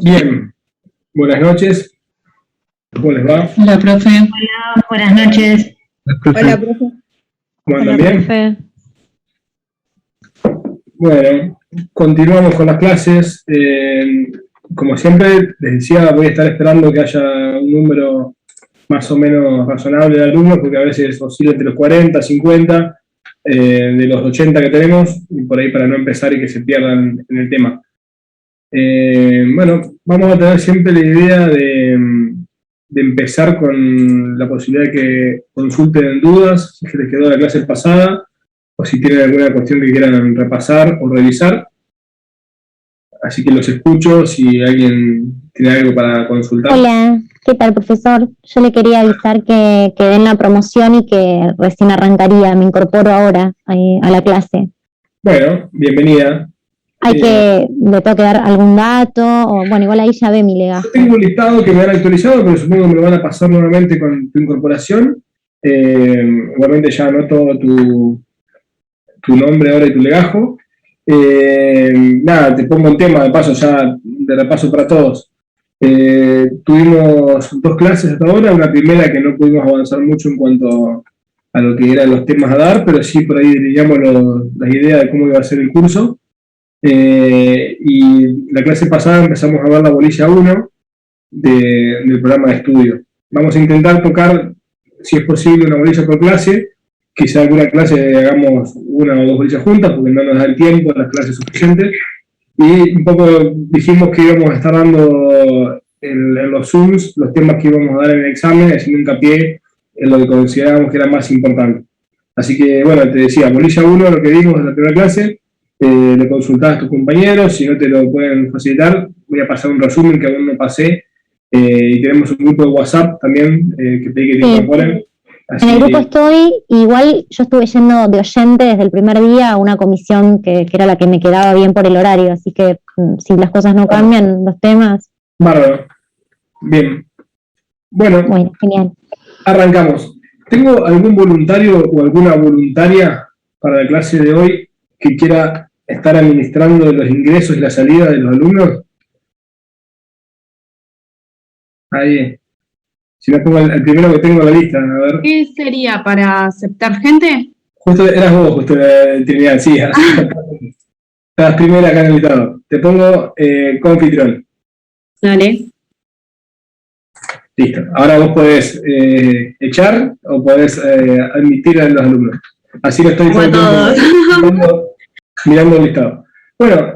Bien, buenas noches. ¿Cómo les va? Hola, profe. Hola, buenas noches. Hola, profe. ¿Cómo andan bien? Profe. Bueno, continuamos con las clases. Como siempre, les decía, voy a estar esperando que haya un número más o menos razonable de alumnos, porque a veces oscila entre los 40, 50, de los 80 que tenemos, y por ahí para no empezar y que se pierdan en el tema. Bueno, vamos a tener siempre la idea de empezar con la posibilidad de que consulten dudas, si se les quedó la clase pasada, o si tienen alguna cuestión que quieran repasar o revisar. Así que los escucho si alguien tiene algo para consultar. Hola, ¿qué tal, profesor? Yo le quería avisar que den la promoción y que recién arrancaría, me incorporo ahora a la clase. Bueno, bienvenida. ¿Le tengo que dar algún dato? O, bueno, igual ahí ya ve mi legajo. Tengo un listado que me han actualizado, pero supongo que me lo van a pasar nuevamente con tu incorporación. Igualmente ya anoto tu nombre ahora y tu legajo. Nada, te pongo en tema, de paso ya, de repaso para todos. Tuvimos 2 clases hasta ahora, una primera que no pudimos avanzar mucho en cuanto a lo que eran los temas a dar, pero sí por ahí delineamos la idea de cómo iba a ser el curso. Y la clase pasada empezamos a ver la bolilla 1 del programa de estudio. Vamos a intentar tocar, si es posible, una bolilla por clase. Quizá alguna clase hagamos 1 o 2 bolillas juntas, porque no nos da el tiempo, las clases suficientes. Y un poco dijimos que íbamos a estar dando en los Zooms los temas que íbamos a dar en el examen, haciendo hincapié en lo que considerábamos que era más importante. Así que, bueno, te decía, bolilla 1, lo que vimos en la primera clase, le consultás a tus compañeros, si no te lo pueden facilitar, voy a pasar un resumen que aún no pasé, y tenemos un grupo de WhatsApp también, que pedí que te incorporen. Así en el grupo estoy, igual yo estuve yendo de oyente desde el primer día a una comisión que era la que me quedaba bien por el horario, así que si las cosas no cambian, los temas... Bárbaro. Bien. Bueno, genial. Arrancamos. ¿Tengo algún voluntario o alguna voluntaria para la clase de hoy que quiera estar administrando los ingresos y la salida de los alumnos? Ahí. Si no pongo el primero que tengo en la lista, a ver. ¿Qué sería para aceptar gente? Justo eras vos, justo Trinidad, sí. Estás primera acá en el listado. Te pongo confitrión. Dale. Listo. Ahora vos podés echar o podés admitir a los alumnos. Así lo estoy mirando el listado. Bueno,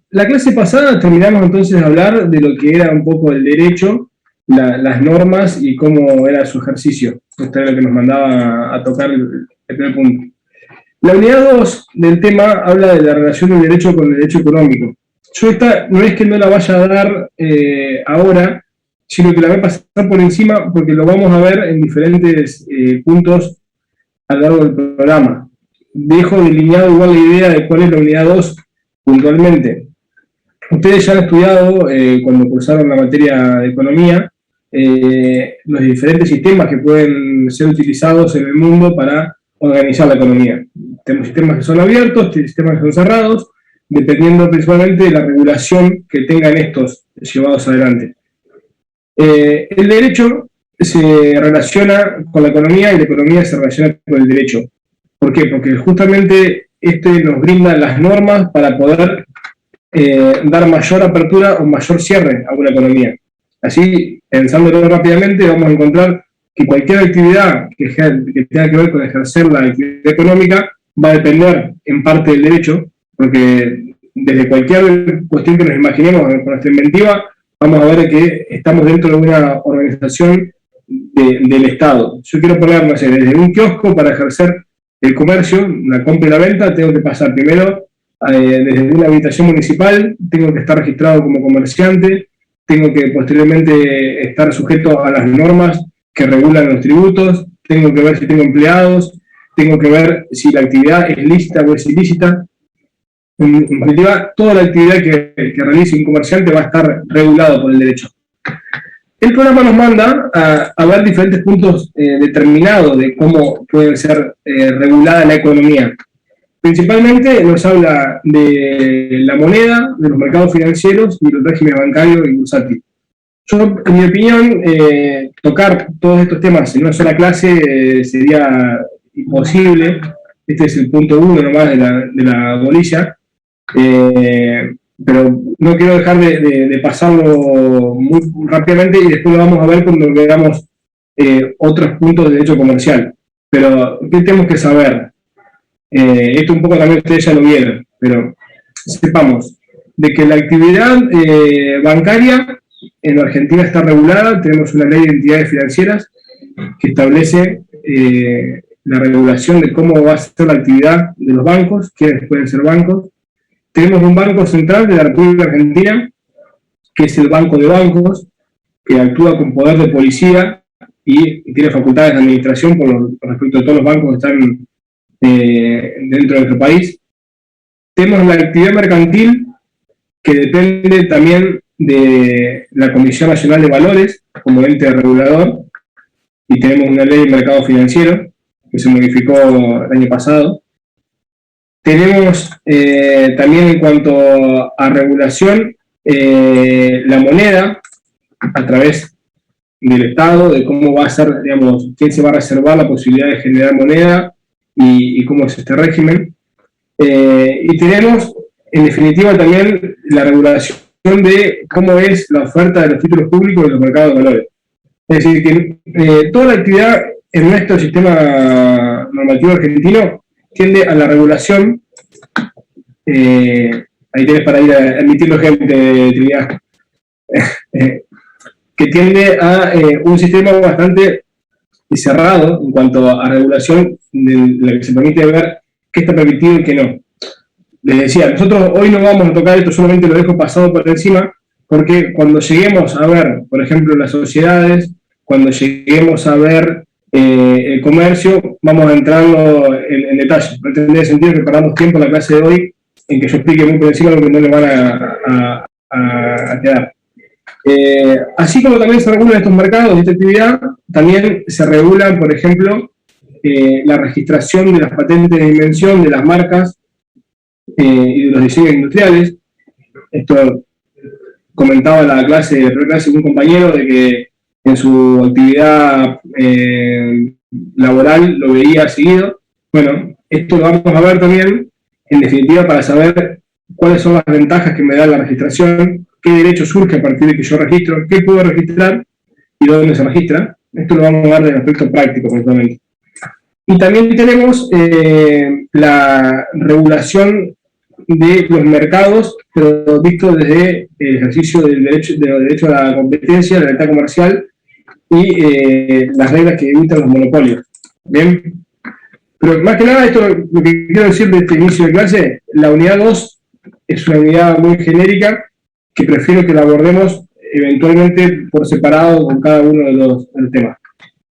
la clase pasada terminamos entonces de hablar de lo que era un poco el derecho, las normas y cómo era su ejercicio. Esto era lo que nos mandaba a tocar el primer punto. La unidad 2 del tema habla de la relación del derecho con el derecho económico. Yo esta no es que no la vaya a dar ahora, sino que la voy a pasar por encima porque lo vamos a ver en diferentes puntos a lo largo del programa. Dejo delineado igual la idea de cuál es la unidad 2 puntualmente. Ustedes ya han estudiado, cuando cursaron la materia de economía, los diferentes sistemas que pueden ser utilizados en el mundo para organizar la economía. Tenemos sistemas que son abiertos, sistemas que son cerrados, dependiendo principalmente de la regulación que tengan estos llevados adelante. El derecho se relaciona con la economía y la economía se relaciona con el derecho. ¿Por qué? Porque justamente nos brinda las normas para poder dar mayor apertura o mayor cierre a una economía. Así, pensándolo rápidamente, vamos a encontrar que cualquier actividad que tenga que ver con ejercer la actividad económica va a depender en parte del derecho, porque desde cualquier cuestión que nos imaginemos con nuestra inventiva, vamos a ver que estamos dentro de una organización del Estado. Yo quiero poner, no sé, desde un kiosco para ejercer el comercio, la compra y la venta, tengo que pasar primero desde una habitación municipal, tengo que estar registrado como comerciante, tengo que posteriormente estar sujeto a las normas que regulan los tributos, tengo que ver si tengo empleados, tengo que ver si la actividad es lícita o es ilícita. En definitiva, toda la actividad que realice un comerciante va a estar regulado por el derecho. El programa nos manda a ver diferentes puntos determinados de cómo puede ser regulada la economía. Principalmente nos habla de la moneda, de los mercados financieros y del régimen bancario y bursátil. Yo, en mi opinión, tocar todos estos temas en una sola clase sería imposible. Este es el punto 1 nomás de la bolilla. Pero no quiero dejar de pasarlo muy rápidamente y después lo vamos a ver cuando veamos otros puntos de derecho comercial. Pero, ¿qué tenemos que saber? Esto un poco también ustedes ya lo vieron, pero sepamos de que la actividad bancaria en Argentina está regulada. Tenemos una ley de entidades financieras que establece la regulación de cómo va a ser la actividad de los bancos, quiénes pueden ser bancos. Tenemos un banco central de la República Argentina, que es el Banco de Bancos, que actúa con poder de policía y tiene facultades de administración con respecto a todos los bancos que están dentro de nuestro país. Tenemos la actividad mercantil, que depende también de la Comisión Nacional de Valores como ente regulador, y tenemos una ley de mercado financiero que se modificó el año pasado. Tenemos también, en cuanto a regulación, la moneda a través del Estado, de cómo va a ser, digamos, quién se va a reservar la posibilidad de generar moneda y cómo es este régimen. Y tenemos, en definitiva, también la regulación de cómo es la oferta de los títulos públicos en los mercados de valores. Es decir, que toda la actividad en nuestro sistema normativo argentino tiende a la regulación. Ahí tienes para ir admitiendo gente, Trinidad, que tiende a un sistema bastante cerrado en cuanto a regulación, de la que se permite ver qué está permitido y qué no. Les decía, nosotros hoy no vamos a tocar esto, solamente lo dejo pasado por encima, porque cuando lleguemos a ver, por ejemplo, las sociedades, cuando lleguemos a ver el comercio, vamos a entrarlo en detalle. No tendría sentido que perdamos tiempo en la clase de hoy en que yo explique muy por encima lo que no le van a quedar. Así como también se regulan estos mercados de esta actividad, también se regulan, por ejemplo, la registración de las patentes de invención de las marcas y de los diseños industriales. Esto comentaba la primera clase un compañero de que en su actividad laboral lo veía seguido. Bueno, esto lo vamos a ver también, en definitiva, para saber cuáles son las ventajas que me da la registración, qué derecho surge a partir de que yo registro, qué puedo registrar y dónde se registra. Esto lo vamos a ver desde el aspecto práctico, principalmente. Y también tenemos la regulación de los mercados, pero visto desde el ejercicio del derecho a la competencia, la libertad comercial y las reglas que evitan los monopolios. ¿Bien? Pero más que nada, esto lo que quiero decir de este inicio de clase, la unidad 2 es una unidad muy genérica que prefiero que la abordemos eventualmente por separado con cada uno de los temas.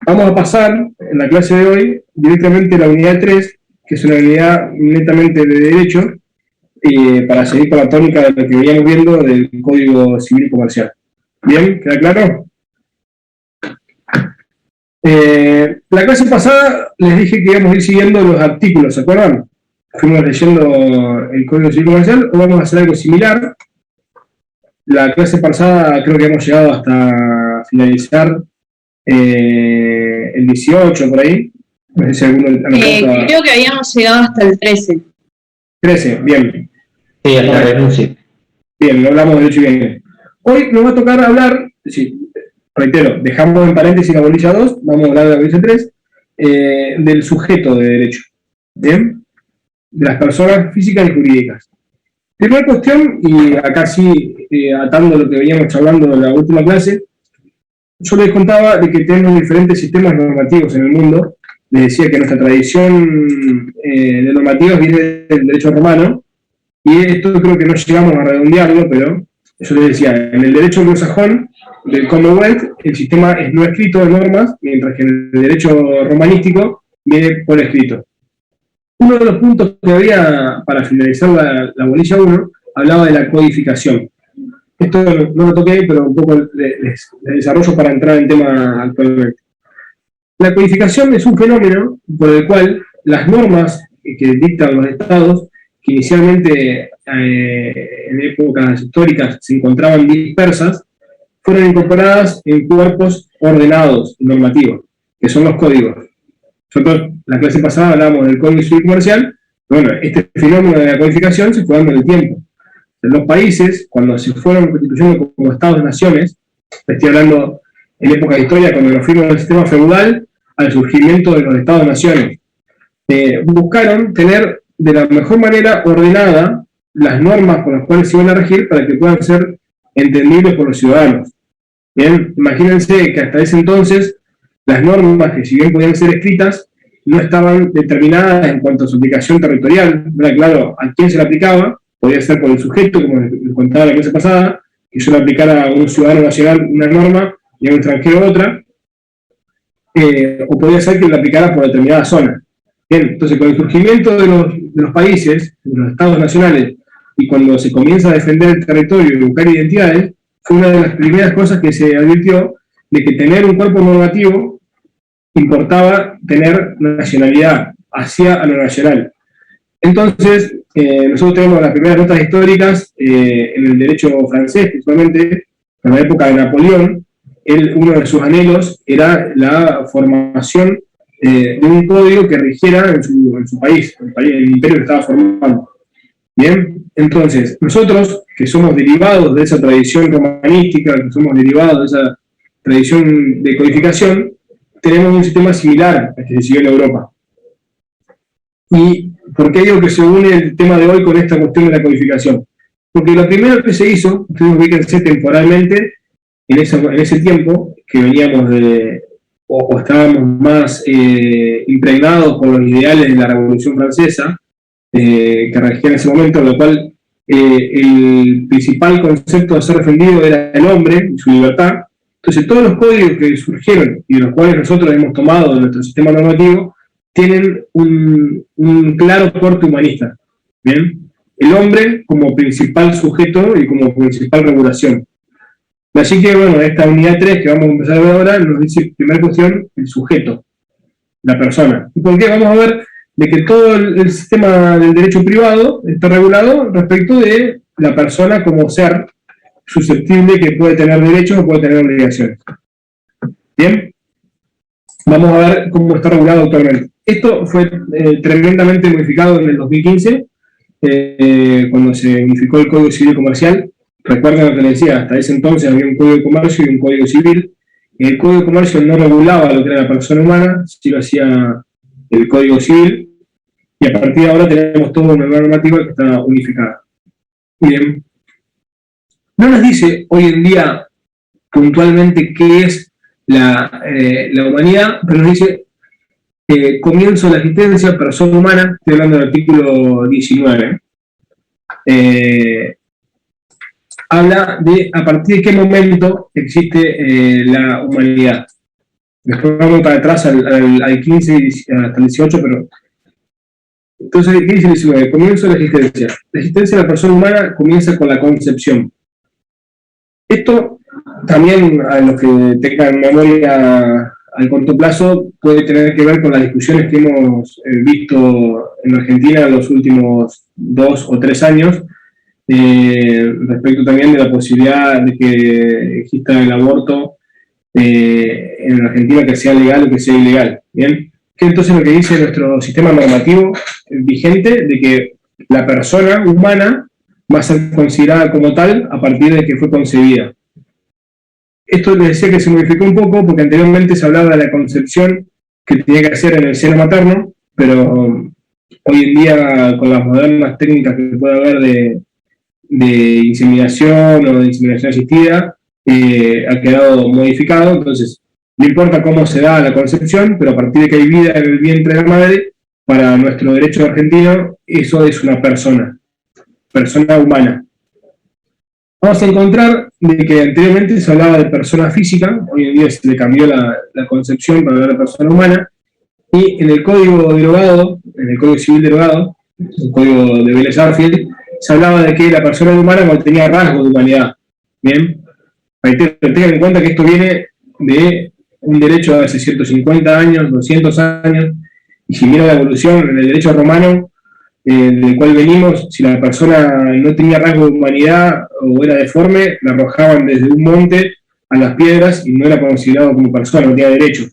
Vamos a pasar en la clase de hoy directamente a la unidad 3, que es una unidad netamente de derecho, para seguir con la tónica de lo que veníamos viendo del Código Civil y Comercial. ¿Bien? ¿Queda claro? La clase pasada les dije que íbamos a ir siguiendo los artículos, ¿se acuerdan? Fuimos leyendo el Código Civil y Comercial. Hoy vamos a hacer algo similar. La clase pasada creo que hemos llegado hasta finalizar el 18, por ahí. No sé si alguno creo que habíamos llegado hasta el 13. 13, bien. Sí, hasta la renuncia. Bien, no hablamos de derecho y bien. Hoy nos va a tocar hablar, sí, reitero, dejamos en paréntesis la bolilla 2, vamos a hablar de la bolilla 3, del sujeto de derecho. ¿Bien? De las personas físicas y jurídicas. Primera cuestión, y acá sí, atando lo que veníamos hablando en la última clase, yo les contaba de que tenemos diferentes sistemas normativos en el mundo. Les decía que nuestra tradición de normativas viene del derecho romano, y esto creo que no llegamos a redondearlo, pero yo les decía, en el derecho anglosajón del Commonwealth, el sistema es no escrito de normas, mientras que en el derecho romanístico viene por escrito. Uno de los puntos que había para finalizar la bolilla 1 hablaba de la codificación. Esto no lo toqué, pero un poco les desarrollo para entrar en tema actualmente. La codificación es un fenómeno por el cual las normas que dictan los estados, que inicialmente en épocas históricas se encontraban dispersas, fueron incorporadas en cuerpos ordenados y normativos, que son los códigos. Nosotros, la clase pasada, hablábamos del Código Civil Comercial. Bueno, este fenómeno de la codificación se fue dando en el tiempo. En los países, cuando se fueron constituyendo como estados-naciones, estoy hablando en época de historia, cuando nos fuimos del sistema feudal al surgimiento de los estados-naciones, buscaron tener de la mejor manera ordenada las normas con las cuales se iban a regir para que puedan ser entendibles por los ciudadanos. Bien, imagínense que hasta ese entonces las normas, que si bien podían ser escritas, no estaban determinadas en cuanto a su aplicación territorial. ¿Verdad? Claro, a quién se la aplicaba, podía ser por el sujeto, como les contaba la clase pasada, que yo le aplicara a un ciudadano nacional una norma y a un extranjero otra, o podía ser que la aplicara por determinada zona. Bien, entonces con el surgimiento de los países, de los estados nacionales, y cuando se comienza a defender el territorio y buscar identidades, fue una de las primeras cosas que se advirtió de que tener un cuerpo normativo importaba tener nacionalidad, hacia a lo nacional. Entonces, nosotros tenemos las primeras notas históricas en el derecho francés, principalmente en la época de Napoleón. Uno de sus anhelos era la formación de un código que rigiera en su país, el imperio que estaba formando. Bien, entonces, nosotros, que somos derivados de esa tradición romanística, que somos derivados de esa tradición de codificación, tenemos un sistema similar al que se siguió en Europa. ¿Y por qué digo que se une el tema de hoy con esta cuestión de la codificación? Porque lo primero que se hizo, ustedes ubíquense temporalmente, en ese tiempo, que veníamos o estábamos más impregnados por los ideales de la Revolución Francesa, que regía en ese momento, lo cual el principal concepto a ser defendido era el hombre y su libertad. Entonces todos los códigos que surgieron y de los cuales nosotros hemos tomado de nuestro sistema normativo tienen un claro corte humanista. ¿Bien? El hombre como principal sujeto y como principal regulación. Así que, bueno, esta unidad 3 que vamos a empezar a ver ahora nos dice, primera cuestión, el sujeto, la persona. ¿Y por qué? Vamos a ver de que todo el sistema del derecho privado está regulado respecto de la persona como ser susceptible que puede tener derechos o puede tener obligaciones. Bien, vamos a ver cómo está regulado actualmente. Esto fue tremendamente modificado en el 2015, cuando se unificó el Código Civil Comercial. Recuerden lo que les decía, hasta ese entonces había un Código de Comercio y un Código Civil. El Código de Comercio no regulaba lo que era la persona humana, sí lo hacía el Código Civil, y a partir de ahora tenemos toda una normativa que está unificada. Bien. No nos dice hoy en día puntualmente qué es la humanidad, pero nos dice comienzo de la existencia, persona humana, estoy hablando del artículo 19. Habla de a partir de qué momento existe la humanidad. Después vamos para atrás al 15 hasta el 18, pero... Entonces, ¿qué dice el 19? Comienzo de la existencia. La existencia de la persona humana comienza con la concepción. Esto también, a los que tengan memoria al corto plazo, puede tener que ver con las discusiones que hemos visto en Argentina en los últimos 2 o 3 años, respecto también de la posibilidad de que exista el aborto en Argentina, que sea legal o que sea ilegal. ¿Bien? Que entonces lo que dice nuestro sistema normativo vigente, de que la persona humana va a ser considerada como tal a partir de que fue concebida. Esto les decía que se modificó un poco porque anteriormente se hablaba de la concepción que tenía que hacer en el seno materno, pero hoy en día con las modernas técnicas que puede haber de inseminación o de inseminación asistida, ha quedado modificado. Entonces no importa cómo se da la concepción, pero a partir de que hay vida en el vientre de la madre, para nuestro derecho argentino, eso es una persona humana. Vamos a encontrar de que anteriormente se hablaba de persona física, hoy en día se le cambió la concepción para hablar de persona humana, y en el Código derogado, en el Código Civil derogado, el Código de Vélez Arfield, se hablaba de que la persona humana no tenía rasgos de humanidad. Bien, tengan en cuenta que esto viene de un derecho de hace 150 años, 200 años, Y si mira la evolución en el derecho romano, del cual venimos, si la persona no tenía rasgo de humanidad o era deforme, la arrojaban desde un monte a las piedras y no era considerado como persona, no tenía derecho.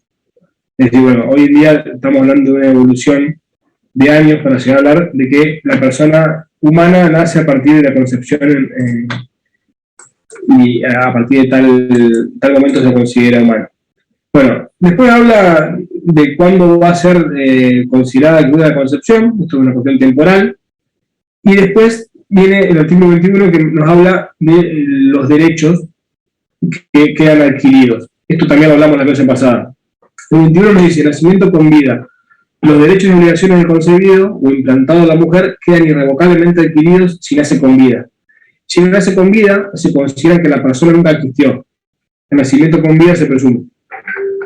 Es decir, bueno, hoy en día estamos hablando de una evolución de años para llegar a hablar de que la persona humana nace a partir de la concepción y a partir de tal momento se considera humano. Bueno, después habla de cuándo va a ser considerada la concepción, esto es una cuestión temporal, y después viene el artículo 21 que nos habla de los derechos que quedan adquiridos. Esto también lo hablamos la clase pasada. El 21 nos dice, nacimiento con vida. Los derechos y obligaciones del concebido o implantado de la mujer quedan irrevocablemente adquiridos si nace con vida. Si no nace con vida, se considera que la persona nunca existió. El nacimiento con vida se presume.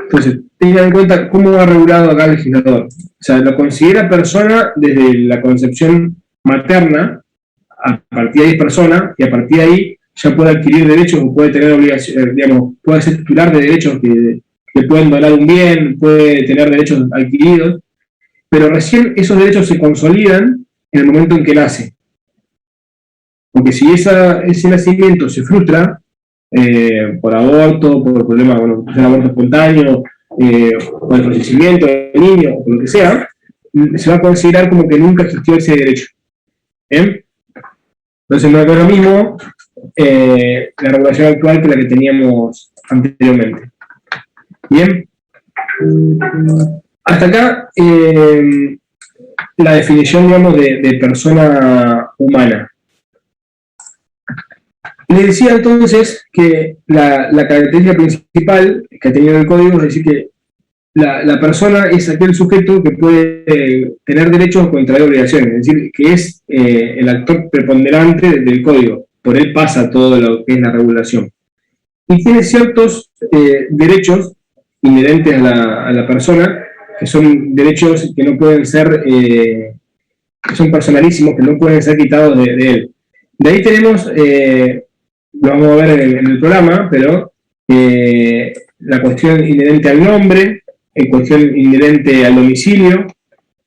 Entonces, tengan en cuenta cómo va regulado acá el legislador. O sea, lo considera persona desde la concepción materna, a partir de ahí es persona, y a partir de ahí ya puede adquirir derechos o puede tener obligaciones, digamos, puede ser titular de derechos que le pueden donar un bien, puede tener derechos adquiridos, pero recién esos derechos se consolidan en el momento en que nace. Porque si ese nacimiento se frustra, por aborto, por problemas, bueno, por aborto espontáneo, por el fallecimiento del niño, o por lo que sea, se va a considerar como que nunca existió ese derecho. ¿Bien? Entonces no es lo mismo la regulación actual que la que teníamos anteriormente. Bien. Hasta acá la definición, digamos, de persona humana. Le decía entonces que la característica principal que ha tenido el código es decir que la persona es aquel sujeto que puede tener derechos o contraer obligaciones, es decir, que es el actor preponderante del código, por él pasa todo lo que es la regulación. Y tiene ciertos derechos inherentes a la persona, que son derechos que no pueden ser, que son personalísimos, que no pueden ser quitados de él. De ahí tenemos, lo vamos a ver en el programa, pero la cuestión inherente al nombre, cuestión inherente al domicilio,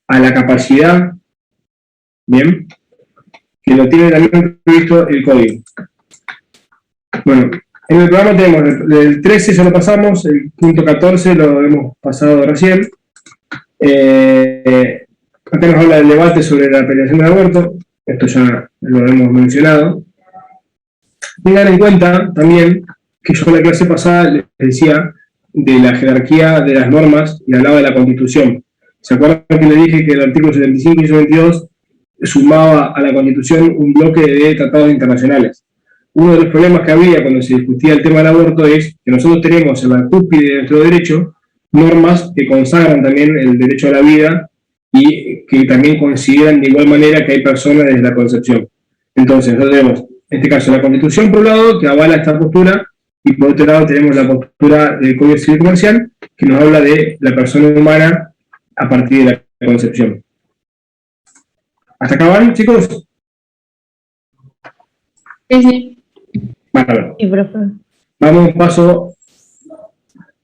a la capacidad, bien, que lo tiene también previsto el código. Bueno, en el programa tenemos el 13, ya lo pasamos, el punto 14 lo hemos pasado recién. Acá nos habla del debate sobre la penalización del aborto, esto ya lo hemos mencionado. Tengan en cuenta también que yo en la clase pasada les decía de la jerarquía de las normas y hablaba de la Constitución. ¿Se acuerdan que le dije que el artículo 75 y 72 sumaba a la Constitución un bloque de tratados internacionales? Uno de los problemas que había cuando se discutía el tema del aborto es que nosotros tenemos en la cúspide de nuestro derecho normas que consagran también el derecho a la vida y que también consideran de igual manera que hay personas desde la concepción. Entonces, nosotros tenemos, en este caso, la Constitución por un lado, que avala esta postura, y por otro lado tenemos la postura del Código Civil Comercial, que nos habla de la persona humana a partir de la concepción. ¿Hasta acá van, chicos? Sí. Bueno, Sí, profe. vamos un paso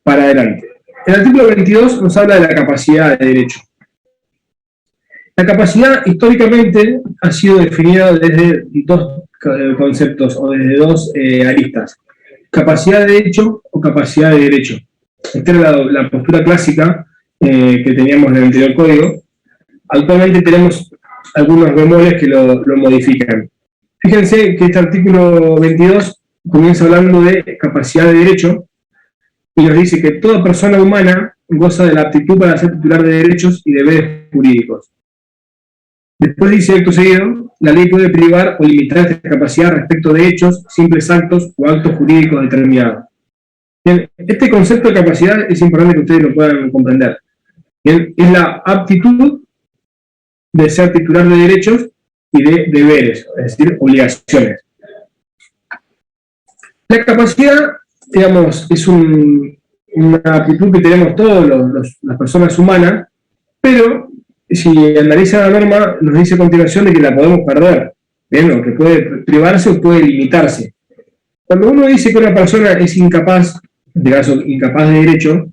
para adelante. El artículo 22 nos habla de la capacidad de derecho. La capacidad históricamente ha sido definida desde dos conceptos o desde dos aristas. Capacidad de hecho o capacidad de derecho. Esta era la postura clásica que teníamos en el anterior código. Actualmente tenemos algunos bemoles que lo modifican. Fíjense que este artículo 22 comienza hablando de capacidad de derecho y nos dice que toda persona humana goza de la aptitud para ser titular de derechos y deberes jurídicos. Después dice, acto seguido, la ley puede privar o limitar esta capacidad respecto de hechos, simples actos o actos jurídicos determinados. Bien, este concepto de capacidad es importante que ustedes lo puedan comprender. Bien, es la aptitud de ser titular de derechos y de deberes, es decir, obligaciones. La capacidad, digamos, es una aptitud que tenemos todas las personas humanas, pero si analiza la norma, nos dice a continuación de que la podemos perder, ¿bien? O que puede privarse o puede limitarse. Cuando uno dice que una persona es incapaz, en este caso incapaz de derecho,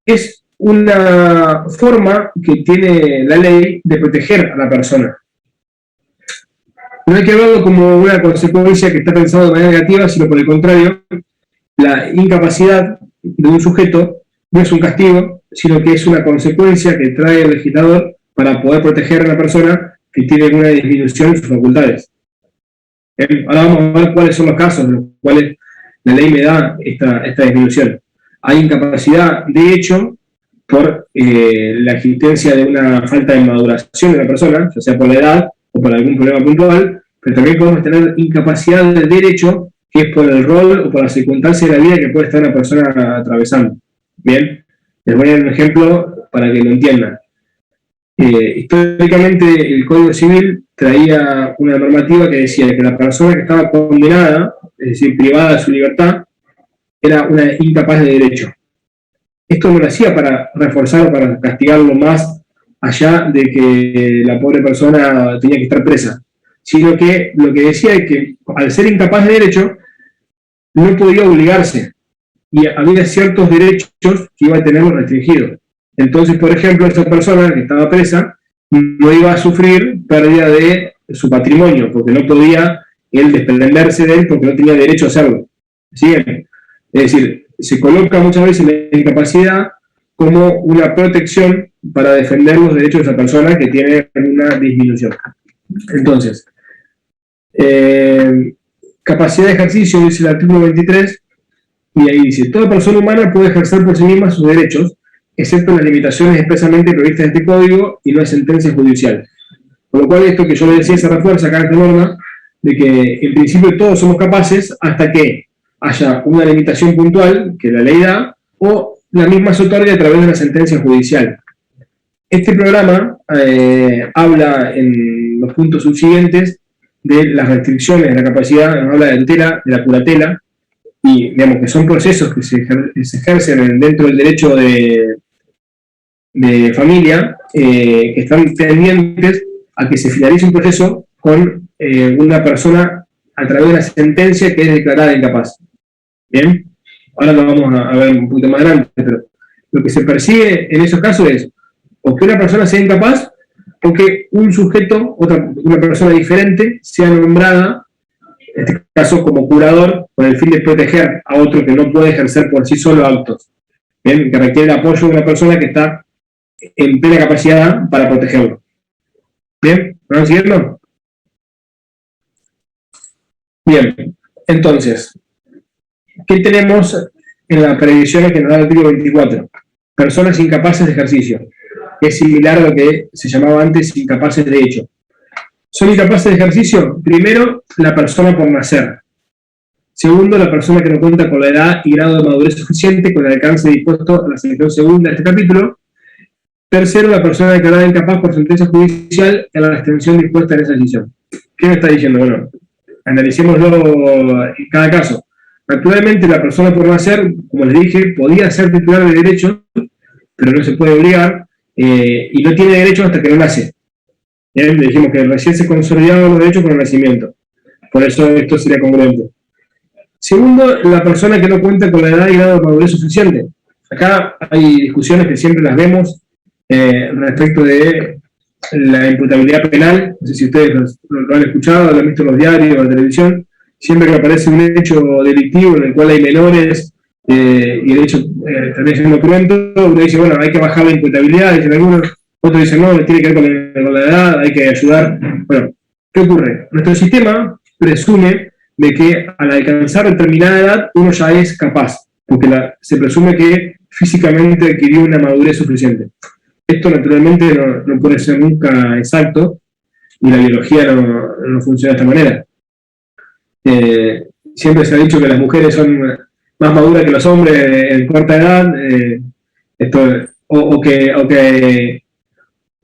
es una forma que tiene la ley de proteger a la persona. No hay que verlo como una consecuencia que está pensada de manera negativa, sino por el contrario, la incapacidad de un sujeto no es un castigo, sino que es una consecuencia que trae el legislador para poder proteger a una persona que tiene una disminución en sus facultades. Ahora vamos a ver cuáles son los casos en los cuales la ley me da esta disminución. Hay incapacidad de hecho por la existencia de una falta de maduración de la persona, ya sea por la edad o por algún problema puntual, pero también podemos tener incapacidad de derecho, que es por el rol o por las circunstancias de la vida que puede estar una persona atravesando. Bien, les voy a dar un ejemplo para que lo entiendan. Históricamente el Código Civil traía una normativa que decía que la persona que estaba condenada, es decir, privada de su libertad, era una incapaz de derecho. Esto no lo hacía para reforzar o para castigarlo más allá de que la pobre persona tenía que estar presa, sino que lo que decía es que al ser incapaz de derecho no podía obligarse y había ciertos derechos que iba a tenerlos restringidos. Entonces, por ejemplo, esta persona que estaba presa no iba a sufrir pérdida de su patrimonio, porque no podía él desprenderse de él porque no tenía derecho a hacerlo. ¿Siguen? Es decir, se coloca muchas veces la incapacidad como una protección para defender los derechos de esa persona que tiene una disminución. Entonces, capacidad de ejercicio, dice el artículo 23, y ahí dice, toda persona humana puede ejercer por sí misma sus derechos, excepto las limitaciones expresamente previstas en este código y no hay sentencia judicial. Con lo cual, esto que yo le decía se refuerza acá en esta norma, de que en principio todos somos capaces hasta que haya una limitación puntual que la ley da, o la misma se otorga a través de una sentencia judicial. Este programa habla en los puntos subsiguientes de las restricciones de la capacidad, nos habla de la tutela, de la curatela, y digamos que son procesos que se ejercen dentro del derecho de familia, que están pendientes a que se finalice un proceso con una persona a través de una sentencia que es declarada incapaz. Bien, ahora lo vamos a ver un poquito más adelante, pero lo que se persigue en esos casos es o que una persona sea incapaz o que un sujeto, una persona diferente, sea nombrada, en este caso como curador, con el fin de proteger a otro que no puede ejercer por sí solo actos. Bien, que requiere el apoyo de una persona que está en plena capacidad para protegerlo. Bien, ¿me van siguiendo? Bien, entonces, ¿qué tenemos en las previsiones que nos da el artículo 24? Personas incapaces de ejercicio, que es similar a lo que se llamaba antes incapaces de hecho. ¿Son incapaces de ejercicio? Primero, la persona por nacer. Segundo, la persona que no cuenta con la edad y grado de madurez suficiente con el alcance dispuesto en la sección segunda de este capítulo. Tercero, la persona declarada incapaz por sentencia judicial a la extensión dispuesta en esa decisión. ¿Qué me está diciendo? Bueno, analicémoslo en cada caso. Actualmente la persona por nacer, como les dije, podía ser titular de derechos, pero no se puede obligar, y no tiene derecho hasta que no nace. Le dijimos que recién se consolidaban los derechos con el nacimiento. Por eso esto sería congruente. Segundo, la persona que no cuenta con la edad y grado de madurez suficiente. Acá hay discusiones que siempre las vemos respecto de la imputabilidad penal. No sé si ustedes lo han escuchado, lo han visto en los diarios o en la televisión. Siempre que aparece un hecho delictivo en el cual hay menores y el hecho también siendo cruento, uno dice, bueno, hay que bajar la imputabilidad, dicen algunos, otros dicen, no, tiene que ver con la edad, hay que ayudar. Bueno, ¿qué ocurre? Nuestro sistema presume de que al alcanzar determinada edad uno ya es capaz, porque se presume que físicamente adquirió una madurez suficiente. Esto naturalmente no puede ser nunca exacto, y la biología no funciona de esta manera. Siempre se ha dicho que las mujeres son más maduras que los hombres en corta edad,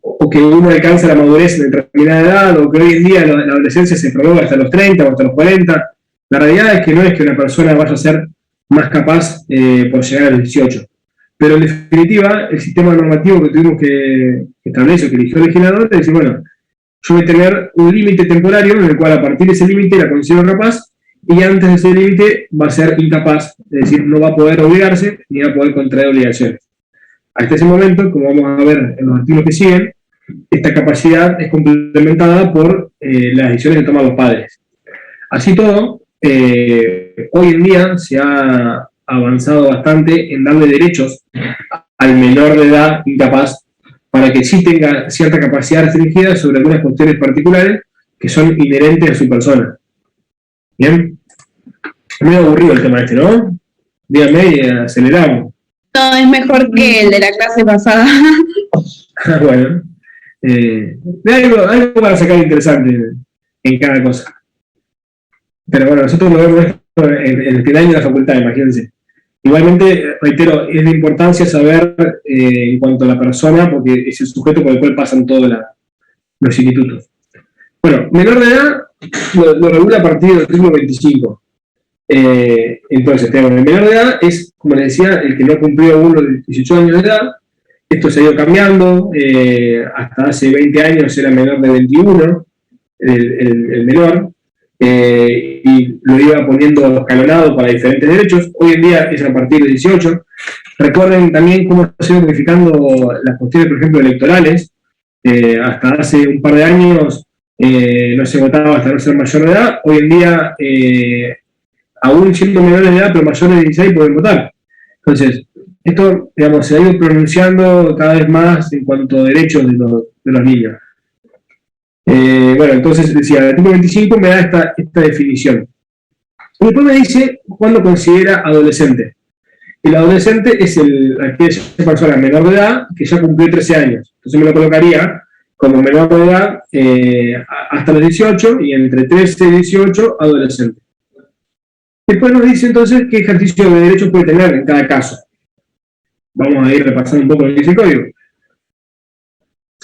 o que uno alcanza la madurez en determinada edad, o que hoy en día la adolescencia se prolonga hasta los 30 o hasta los 40. La realidad es que no es que una persona vaya a ser más capaz por llegar a los 18. Pero en definitiva, el sistema normativo que tuvimos que establecer, que eligió el legislador, es decir, bueno, yo voy a tener un límite temporario en el cual a partir de ese límite la considero capaz, y antes de ese límite va a ser incapaz, es decir, no va a poder obligarse ni va a poder contraer obligaciones. Hasta ese momento, como vamos a ver en los artículos que siguen, esta capacidad es complementada por las decisiones que toman los padres. Así todo, hoy en día se ha avanzado bastante en darle derechos al menor de edad incapaz para que sí tenga cierta capacidad restringida sobre algunas cuestiones particulares que son inherentes a su persona. ¿Bien? Medio aburrido el tema este, ¿no? Dígame y aceleramos. No, es mejor que el de la clase pasada. Bueno, hay algo para sacar interesante en cada cosa. Pero bueno, nosotros lo vemos en el primer año de la facultad, imagínense. Igualmente, reitero, es de importancia saber en cuanto a la persona, porque es el sujeto por el cual pasan todos los institutos. Bueno, menor de edad lo regula a partir del artículo 25. Entonces, tenemos el menor de edad, es, como les decía, el que no cumplió aún los 18 años de edad. Esto se ha ido cambiando, hasta hace 20 años era menor de 21, el menor, y lo iba poniendo escalonado para diferentes derechos. Hoy en día es a partir de 18. Recuerden también cómo se han ido modificando las cuestiones, por ejemplo, electorales. Hasta hace un par de años no se votaba hasta no ser mayor de edad. Hoy en día, aún siendo menores de edad, pero mayores de 16 pueden votar. Entonces, esto, digamos, se ha ido pronunciando cada vez más en cuanto a derechos de los niños. Bueno, entonces decía, el artículo 25 me da esta definición. Y después me dice cuándo considera adolescente. El adolescente es aquella persona menor de edad que ya cumplió 13 años. Entonces me lo colocaría como menor de edad hasta los 18 y entre 13 y 18 adolescente. Después nos dice entonces qué ejercicio de derechos puede tener en cada caso. Vamos a ir repasando un poco lo que dice el código.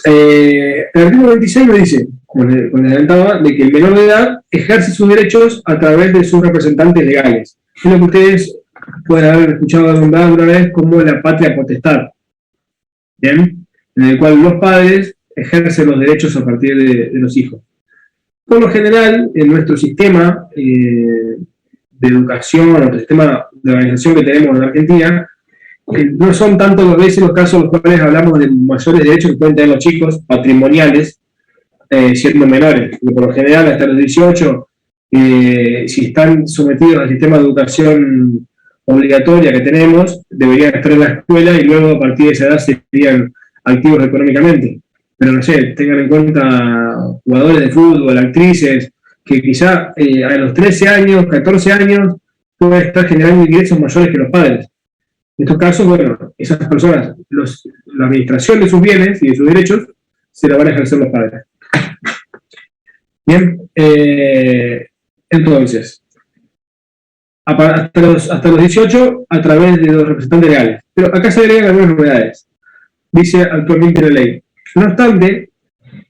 El artículo 26 nos dice, como les adelantaba, de que el menor de edad ejerce sus derechos a través de sus representantes legales. Es lo que ustedes pueden haber escuchado nombrar alguna vez como la patria potestad. ¿Bien? En el cual los padres ejercen los derechos a partir de los hijos. Por lo general, en nuestro sistema de educación, nuestro sistema de organización que tenemos en Argentina, no son tanto a veces los casos en los cuales hablamos de mayores derechos que pueden tener los chicos patrimoniales, siendo menores, porque por lo general hasta los 18, si están sometidos al sistema de educación obligatoria que tenemos, deberían estar en la escuela y luego a partir de esa edad serían activos económicamente. Pero no sé, tengan en cuenta jugadores de fútbol, actrices, que quizá a los 13 años, 14 años, pueden estar generando ingresos mayores que los padres. En estos casos, bueno, esas personas, la administración de sus bienes y de sus derechos, se la van a ejercer los padres. Bien, entonces, hasta los 18, a través de los representantes legales. Pero acá se agregan algunas novedades. Dice actualmente la ley. No obstante,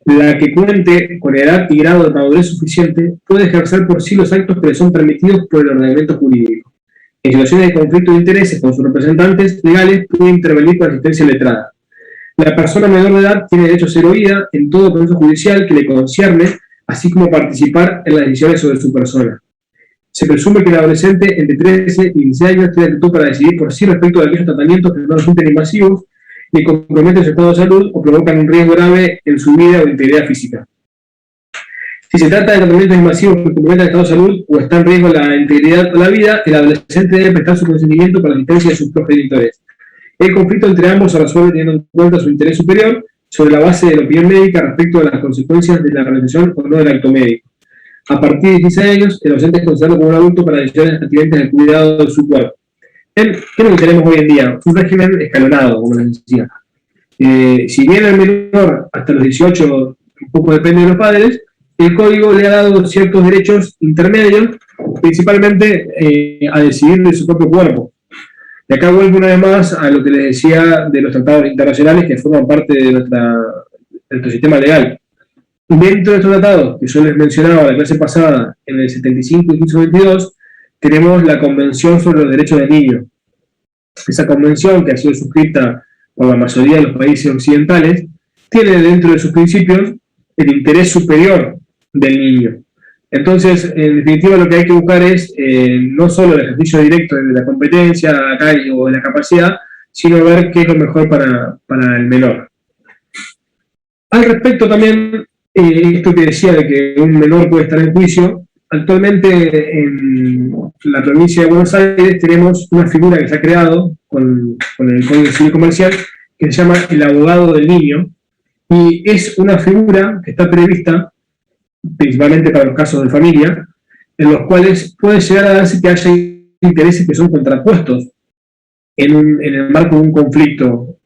la que cuente con edad y grado de madurez suficiente puede ejercer por sí los actos que le son permitidos por el ordenamiento jurídico. En situaciones de conflicto de intereses con sus representantes legales puede intervenir con asistencia letrada. La persona menor de edad tiene derecho a ser oída en todo proceso judicial que le concierne, así como participar en las decisiones sobre su persona. Se presume que el adolescente entre 13 y 16 años tiene actitud para decidir por sí respecto de aquellos tratamientos que no resulten invasivos, ni comprometen su estado de salud o provocan un riesgo grave en su vida o integridad física. Si se trata de tratamientos invasivos que comprometan el estado de salud o está en riesgo la integridad o la vida, el adolescente debe prestar su consentimiento para la asistencia de sus progenitores. El conflicto entre ambos se resuelve teniendo en cuenta su interés superior sobre la base de la opinión médica respecto de las consecuencias de la realización o no del acto médico. A partir de 16 años, el docente es considerado como un adulto para decisiones atinentes al cuidado de su cuerpo. ¿Qué es lo que tenemos hoy en día? Un régimen escalonado, como les decía. Si bien el menor hasta los 18 un poco depende de los padres, el código le ha dado ciertos derechos intermedios, principalmente a decidir de su propio cuerpo. Y acá vuelvo una vez más a lo que les decía de los tratados internacionales que forman parte de nuestro sistema legal. Dentro de estos tratados, que yo les mencionaba la clase pasada, en el 75 y 1522, tenemos la Convención sobre los Derechos del Niño. Esa convención, que ha sido suscrita por la mayoría de los países occidentales, tiene dentro de sus principios el interés superior del niño. Entonces, en definitiva, lo que hay que buscar es no solo el ejercicio directo de la competencia acá o de la capacidad, sino ver qué es lo mejor para el menor. Al respecto también, esto que decía de que un menor puede estar en juicio, actualmente en la provincia de Buenos Aires tenemos una figura que se ha creado con el Código Civil Comercial que se llama el abogado del niño, y es una figura que está prevista principalmente para los casos de familia, en los cuales puede llegar a darse que haya intereses que son contrapuestos en el marco de un conflicto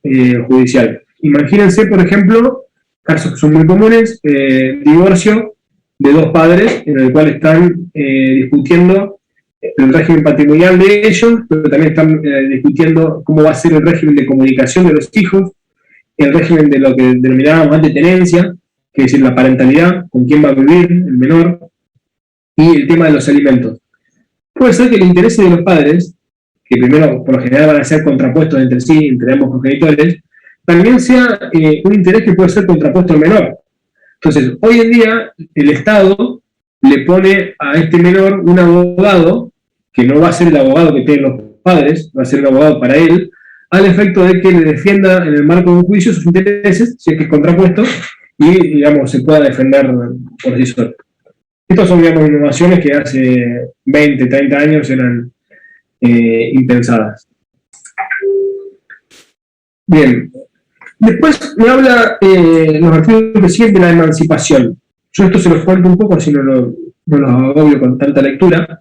judicial. Imagínense, por ejemplo, casos que son muy comunes, divorcio de dos padres en el cual están discutiendo el régimen patrimonial de ellos, pero también están discutiendo cómo va a ser el régimen de comunicación de los hijos, el régimen de lo que denominábamos antes tenencia, que es decir, la parentalidad, con quién va a vivir el menor, y el tema de los alimentos. Puede ser que el interés de los padres, que primero por lo general van a ser contrapuestos entre sí, entre ambos progenitores, también sea un interés que puede ser contrapuesto al menor. Entonces, hoy en día, el Estado le pone a este menor un abogado, que no va a ser el abogado que tienen los padres, va a ser un abogado para él, al efecto de que le defienda en el marco de un juicio sus intereses, si es que es contrapuesto, y, digamos, se pueda defender por sí solo. Estas son, digamos, innovaciones que hace 20, 30 años eran impensadas. Bien. Después me habla los artículos que siguen de la emancipación. Yo esto se los cuento un poco, así no los agobio con tanta lectura.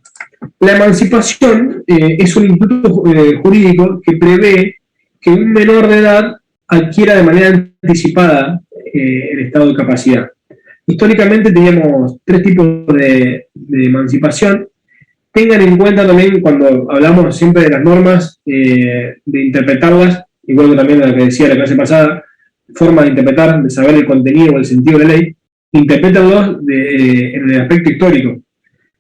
La emancipación es un instituto jurídico que prevé que un menor de edad adquiera de manera anticipada el estado de capacidad. Históricamente teníamos tres tipos de emancipación. Tengan en cuenta también, cuando hablamos siempre de las normas, de interpretarlas, igual que también lo que decía la clase pasada, forma de interpretar, de saber el contenido o el sentido de la ley, interprétalos en el aspecto histórico. O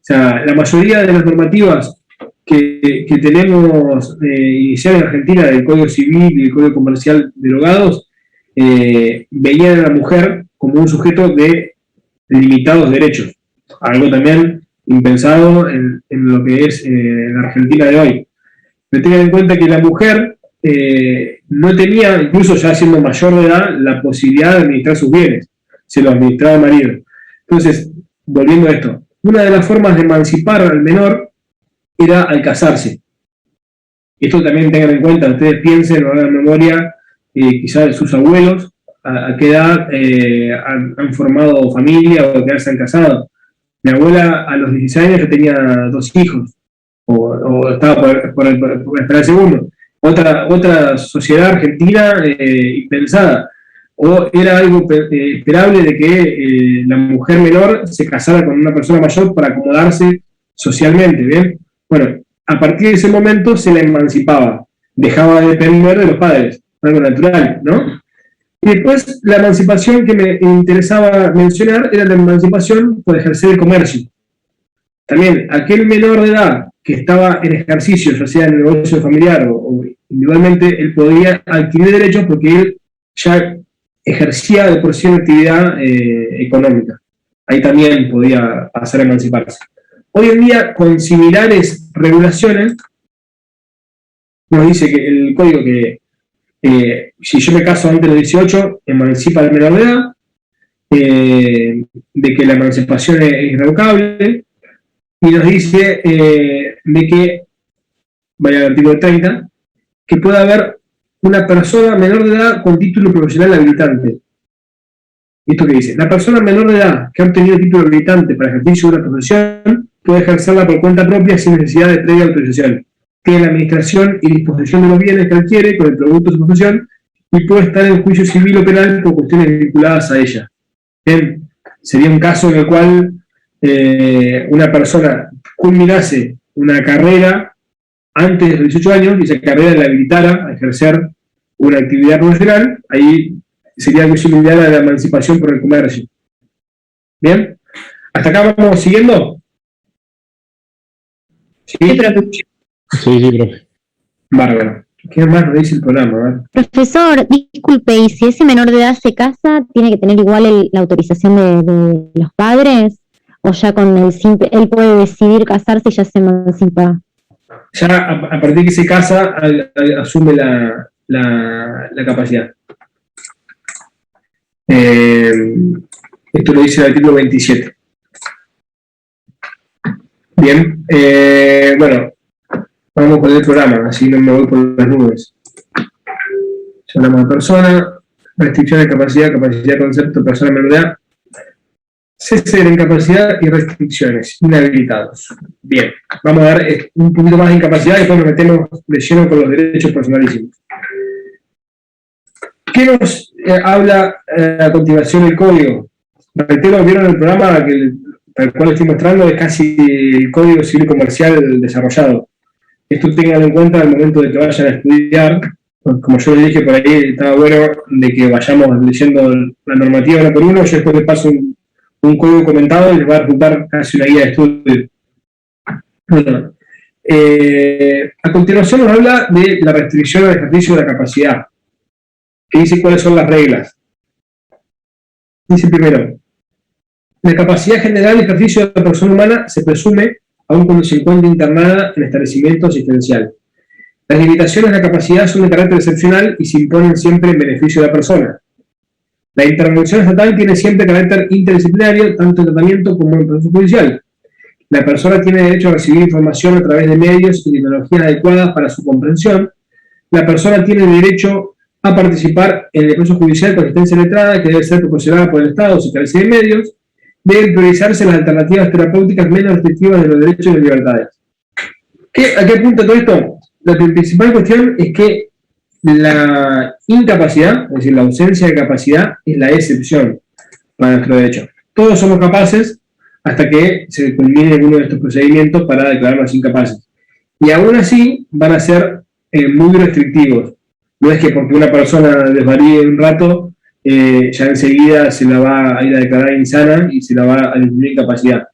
sea, la mayoría de las normativas que tenemos inicial en Argentina, del Código Civil y del Código Comercial derogados, veían a la mujer como un sujeto de limitados derechos. Algo también impensado en lo que es la Argentina de hoy. Pero tengan en cuenta que la mujer no tenía, incluso ya siendo mayor de edad, la posibilidad de administrar sus bienes. Se lo administraba el marido. Entonces, volviendo a esto, una de las formas de emancipar al menor era al casarse. Esto también tengan en cuenta, ustedes piensen o hagan memoria, quizás de sus abuelos, a qué edad han formado familia o a qué edad se han casado. Mi abuela a los 16 años ya tenía 2 hijos, o estaba por esperar el segundo. Otra sociedad argentina impensada. O era algo esperable de que la mujer menor se casara con una persona mayor para acomodarse socialmente, ¿bien? Bueno, a partir de ese momento se la emancipaba, dejaba de depender de los padres, algo natural, ¿no? Y después la emancipación que me interesaba mencionar era la emancipación por ejercer el comercio. También aquel menor de edad que estaba en ejercicio, ya sea en el negocio familiar o individualmente, él podía adquirir derechos porque él ya ejercía de por sí una actividad económica. Ahí también podía pasar a emanciparse. Hoy en día, con similares regulaciones, nos dice que el código que si yo me caso antes de los 18, emancipa al menor de edad, de que la emancipación es irrevocable, y nos dice de que, vaya al artículo 30, que puede haber una persona menor de edad con título profesional habilitante. ¿Esto qué dice? La persona menor de edad que ha obtenido título habilitante para ejercicio de una profesión puede ejercerla por cuenta propia sin necesidad de previa autorización. Tiene la administración y disposición de los bienes que adquiere con el producto de su profesión y puede estar en juicio civil o penal por cuestiones vinculadas a ella. Bien, sería un caso en el cual una persona culminase una carrera antes de los 18 años y esa carrera la habilitara a ejercer una actividad profesional, ahí sería algo similar a la emancipación por el comercio. ¿Bien? ¿Hasta acá vamos siguiendo? ¿Sí? Sí, profe. Bárbaro. ¿Qué más nos dice el programa? Profesor, disculpe, ¿y si ese menor de edad se casa, tiene que tener igual la autorización de los padres? ¿O ya con el simple, él puede decidir casarse y ya se emancipa? Ya a partir de que se casa, asume la la capacidad. Esto lo dice el artículo 27. Bien, bueno, vamos con el programa, así no me voy por las nubes. Ya hablamos de persona, restricción de capacidad, capacidad, concepto, persona, menor de edad, cese de la incapacidad y restricciones, inhabilitados. Bien, vamos a ver un poquito más de incapacidad y después nos metemos de lleno con los derechos personalísimos. ¿Qué nos habla a continuación el código? Reitero, vieron el programa tal cual estoy mostrando, es casi el código civil comercial desarrollado. Esto tengan en cuenta al momento de que vayan a estudiar. Como yo les dije por ahí, estaba bueno de que vayamos leyendo la normativa uno por uno. Yo después les paso un código comentado y les va a resultar casi una guía de estudio. Bueno, a continuación nos habla de la restricción al ejercicio de la capacidad, que dice cuáles son las reglas. Dice primero, la capacidad general de ejercicio de la persona humana se presume aun cuando se encuentre internada en establecimiento asistencial. Las limitaciones de la capacidad son de carácter excepcional y se imponen siempre en beneficio de la persona. La intervención estatal tiene siempre carácter interdisciplinario, tanto en tratamiento como en proceso judicial. La persona tiene derecho a recibir información a través de medios y tecnologías adecuadas para su comprensión. La persona tiene derecho a participar en el proceso judicial con asistencia letrada, que debe ser proporcionada por el Estado si carece de medios. Deben priorizarse las alternativas terapéuticas menos restrictivas de los derechos y las libertades. ¿A qué apunta todo esto? La principal cuestión es que la incapacidad, es decir, la ausencia de capacidad, es la excepción para nuestro derecho. Todos somos capaces hasta que se culmine uno de estos procedimientos para declararnos incapaces. Y aún así van a ser muy restrictivos. No es que porque una persona desvaríe un rato, ya enseguida se la va a ir a declarar insana y se la va a definir incapacidad.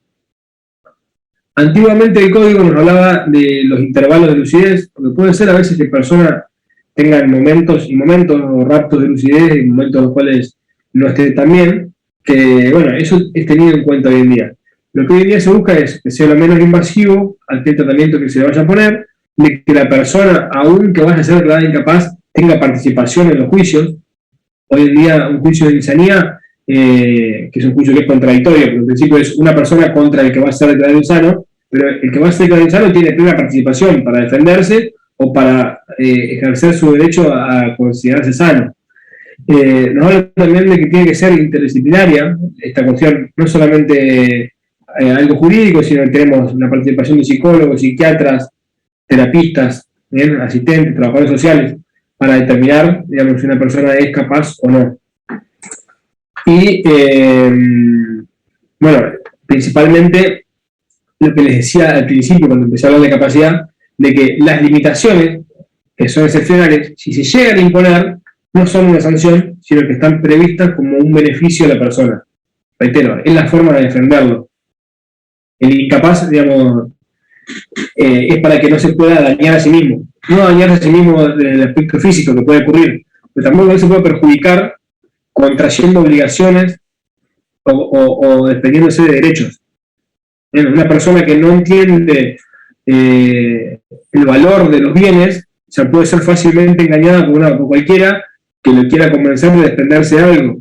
Antiguamente el código nos hablaba de los intervalos de lucidez, porque puede ser a veces que personas tengan momentos o raptos de lucidez, en momentos en los cuales no esté tan bien, que bueno, eso es tenido en cuenta hoy en día. Lo que hoy en día se busca es que sea lo menos invasivo al tratamiento que se le vaya a poner, de que la persona, aun que vaya a ser declarada incapaz, tenga participación en los juicios. Hoy en día un juicio de insanía, que es un juicio que es contradictorio, porque en principio es una persona contra el que va a ser declarado insano, pero el que va a ser declarado insano tiene plena participación para defenderse o para ejercer su derecho a considerarse sano. Nos habla también de que tiene que ser interdisciplinaria esta cuestión, no solamente algo jurídico, sino que tenemos una participación de psicólogos, psiquiatras, terapistas, asistentes, trabajadores sociales, para determinar, digamos, si una persona es capaz o no. Y, bueno, principalmente lo que les decía al principio, cuando empecé a hablar de capacidad, de que las limitaciones, que son excepcionales, si se llegan a imponer, no son una sanción, sino que están previstas como un beneficio a la persona. Reitero, es la forma de defenderlo. El incapaz, digamos, es para que no se pueda dañar a sí mismo. No dañarse a sí mismo desde el aspecto físico que puede ocurrir, pero tampoco se puede perjudicar contrayendo obligaciones o desprendiéndose de derechos. Una persona que no entiende el valor de los bienes, o sea, puede ser fácilmente engañada por cualquiera que lo quiera convencer de desprenderse de algo,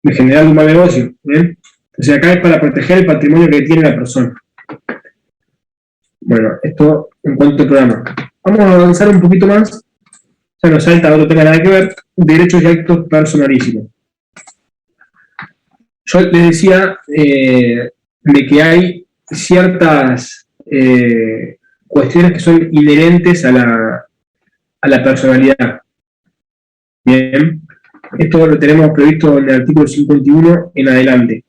de generar un mal negocio. Entonces acá es para proteger el patrimonio que tiene la persona. Bueno, esto en cuanto al programa. Vamos a avanzar un poquito más. Ya no salta, no tenga nada que ver. Derechos y actos personalísimos. Yo les decía de que hay ciertas cuestiones que son inherentes a la personalidad. Bien, esto lo tenemos previsto en el artículo 51 en adelante.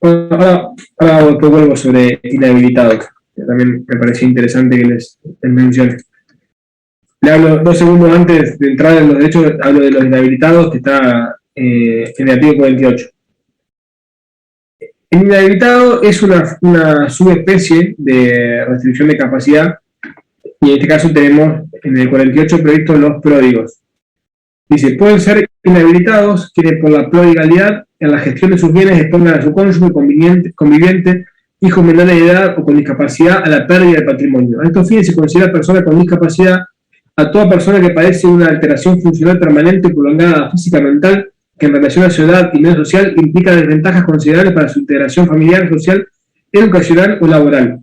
Ahora después vuelvo sobre inhabilitados, que también me parecía interesante que les mencione. Le hablo 2 segundos antes de entrar en los derechos, hablo de los inhabilitados, que está en el artículo 48. El inhabilitado es una subespecie de restricción de capacidad, y en este caso tenemos en el 48 previsto los pródigos. Dice, pueden ser inhabilitados quienes por la prodigalidad en la gestión de sus bienes expongan a su cónyuge, conviviente hijos menores de edad o con discapacidad a la pérdida del patrimonio. A estos fines se considera persona con discapacidad a toda persona que padece una alteración funcional permanente prolongada física mental que en relación a su edad y medio social implica desventajas considerables para su integración familiar, social, educacional o laboral.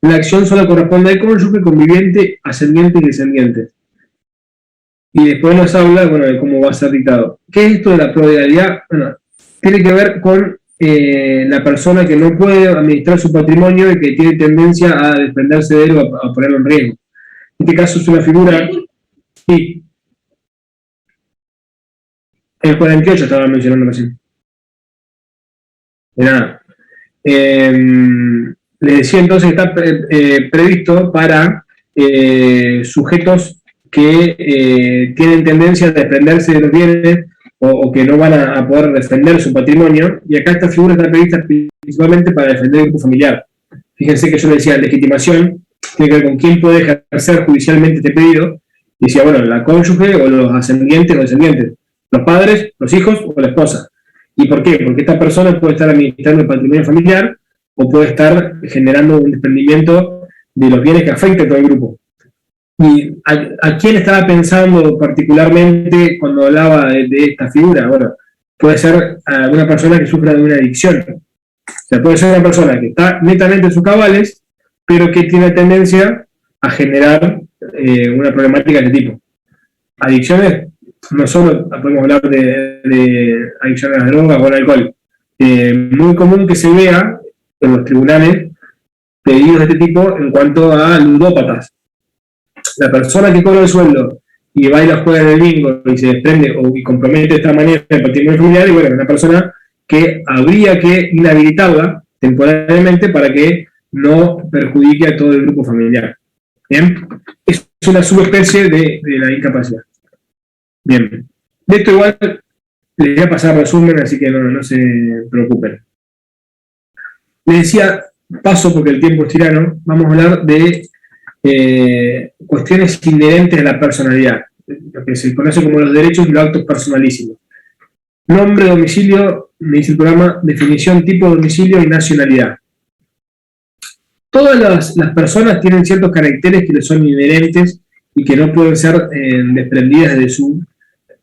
La acción solo corresponde al cónyuge, conviviente, ascendiente y descendiente. Y después nos habla, bueno, de cómo va a ser dictado. ¿Qué es esto de la prodigalidad? Bueno, tiene que ver con la persona que no puede administrar su patrimonio y que tiene tendencia a desprenderse de él o a ponerlo en riesgo. En este caso es una figura... Sí. El 48 estaba mencionando recién. De nada. Le decía entonces que está previsto para sujetos que tienen tendencia a desprenderse de los bienes o que no van a poder defender su patrimonio, y acá esta figura está prevista principalmente para defender el grupo familiar. Fíjense que yo le decía, legitimación tiene que ver con quién puede ejercer judicialmente este pedido, y decía, bueno, la cónyuge o los ascendientes o descendientes, los padres, los hijos o la esposa. ¿Y por qué? Porque esta persona puede estar administrando el patrimonio familiar o puede estar generando un desprendimiento de los bienes que afecten a todo el grupo. ¿Y a quién estaba pensando particularmente cuando hablaba de esta figura? Bueno, puede ser una persona que sufra de una adicción. O sea, puede ser una persona que está netamente en sus cabales, pero que tiene tendencia a generar una problemática de este tipo. Adicciones, no solo podemos hablar de adicciones a las drogas o al alcohol. Muy común que se vea en los tribunales pedidos de este tipo en cuanto a ludópatas. La persona que cobra el sueldo y va y la juega en el bingo y se desprende y compromete de esta manera el patrimonio familiar, y bueno, una persona que habría que inhabilitarla temporalmente para que no perjudique a todo el grupo familiar. ¿Bien? Es una subespecie de la incapacidad. Bien. De esto igual les voy a pasar resumen, así que no se preocupen. Les decía, paso porque el tiempo es tirano, vamos a hablar de cuestiones inherentes a la personalidad, lo que se conoce como los derechos y los actos personalísimos. Nombre, domicilio, me dice el programa, definición, tipo de domicilio y nacionalidad. Todas las personas tienen ciertos caracteres que les son inherentes y que no pueden ser desprendidas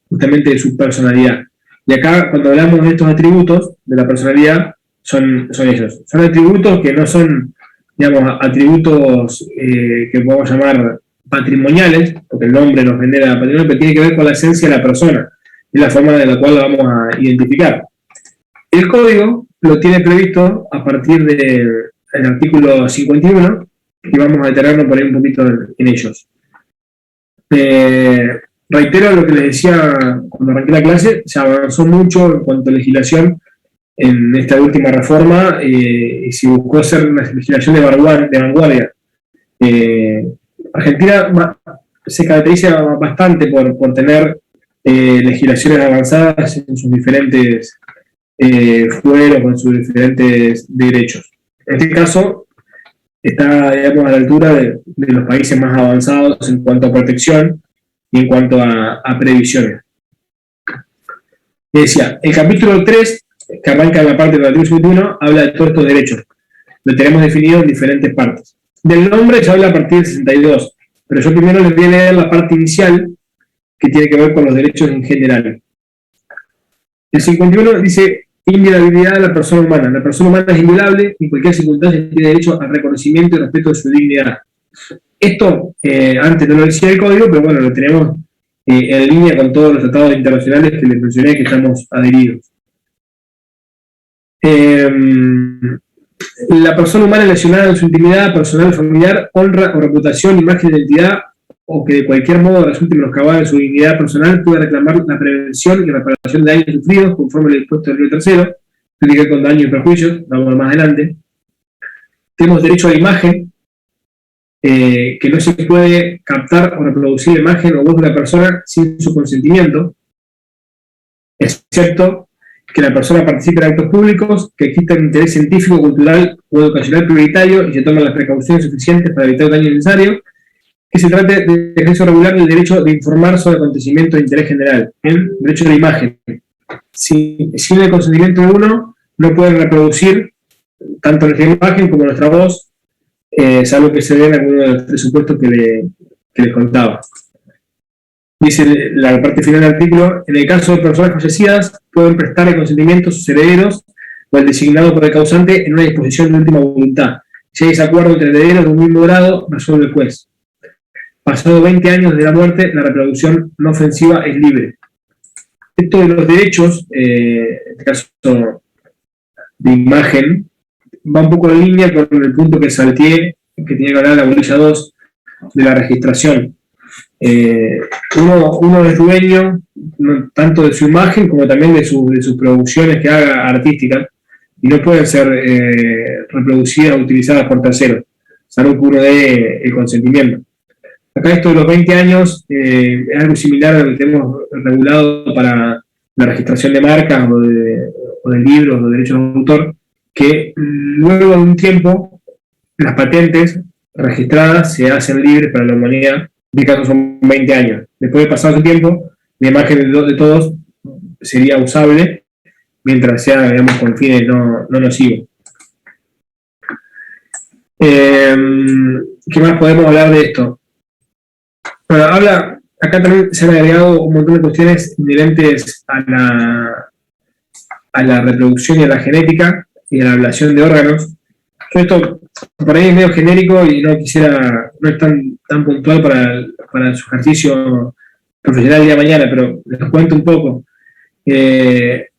justamente de su personalidad. Y acá, cuando hablamos de estos atributos de la personalidad, son ellos. Son atributos que no son, digamos, atributos que podemos llamar patrimoniales, porque el nombre nos genera patrimonio, pero tiene que ver con la esencia de la persona, y la forma de la cual la vamos a identificar. El código lo tiene previsto a partir del artículo 51, y vamos a detenernos por ahí un poquito en ellos. Reitero lo que les decía cuando arranqué la clase, se avanzó mucho en cuanto a legislación en esta última reforma, y se buscó hacer una legislación de vanguardia. Argentina se caracteriza bastante por tener legislaciones avanzadas en sus diferentes fueros, con sus diferentes derechos. En este caso, está, digamos, a la altura de los países más avanzados en cuanto a protección y en cuanto a previsiones. Decía, el capítulo 3, que arranca en la parte del artículo 51, habla de todos estos derechos. Lo tenemos definido en diferentes partes. Del nombre se habla a partir del 62, pero yo primero les voy a leer la parte inicial, que tiene que ver con los derechos en general. El 51 dice, inviolabilidad de la persona humana. La persona humana es inviolable y en cualquier circunstancia tiene derecho al reconocimiento y respeto de su dignidad. Esto, antes no lo decía el código, pero bueno, lo tenemos en línea con todos los tratados internacionales que les mencioné que estamos adheridos. La persona humana lesionada en su intimidad personal, familiar, honra o reputación, imagen de identidad, o que de cualquier modo resulte menoscabada en su dignidad personal, puede reclamar la prevención y reparación de daños sufridos conforme al dispuesto del libro tercero, tiene que ver con daños y perjuicios, vamos más adelante. Tenemos derecho a la imagen, que no se puede captar o reproducir la imagen o voz de una persona sin su consentimiento, excepto que la persona participe en actos públicos, que exista un interés científico, cultural o educacional prioritario y se tomen las precauciones suficientes para evitar el daño necesario, que se trate de ejercicio regular del derecho de informar sobre acontecimientos de interés general, ¿bien? Derecho de la imagen. Sin el consentimiento de uno, no pueden reproducir tanto nuestra imagen como nuestra voz, salvo que se den alguno de los tres supuestos que les contaba. Dice la parte final del artículo: en el caso de personas fallecidas, pueden prestar el consentimiento a sus herederos o el designado por el causante en una disposición de última voluntad. Si hay desacuerdo entre herederos de un mismo grado, resuelve el juez. Pasado 20 años de la muerte, la reproducción no ofensiva es libre. Esto de los derechos, en este caso de imagen, va un poco en línea con el punto que salteé, que tenía que hablar de la bolilla 2, de la registración. Uno es dueño no, tanto de su imagen como también de sus producciones que haga artísticas, y no pueden ser reproducidas o utilizadas por terceros, salvo que uno dé el consentimiento. Acá esto de los 20 años es algo similar a lo que tenemos regulado para la registración de marcas o de libros o de derechos de autor, que luego de un tiempo las patentes registradas se hacen libres para la humanidad. En este caso son 20 años. Después de pasado ese tiempo, la imagen de todos sería usable mientras sea, digamos, con fines no nocivos. ¿Qué más podemos hablar de esto? Bueno, acá también se han agregado un montón de cuestiones inherentes a la reproducción y a la genética y a la ablación de órganos. Esto por ahí es medio genérico y no es tan puntual para su ejercicio profesional el día de mañana, pero les cuento un poco.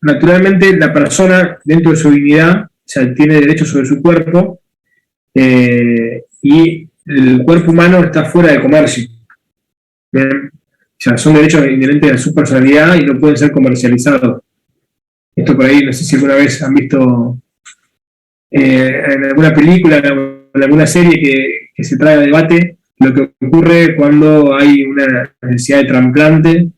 Naturalmente, la persona, dentro de su dignidad, o sea, tiene derecho sobre su cuerpo, y el cuerpo humano está fuera de comercio. ¿Bien? O sea, son derechos inherentes a su personalidad y no pueden ser comercializados. Esto por ahí, no sé si alguna vez han visto en alguna película o en alguna serie que se trae a debate lo que ocurre cuando hay una necesidad de trasplante.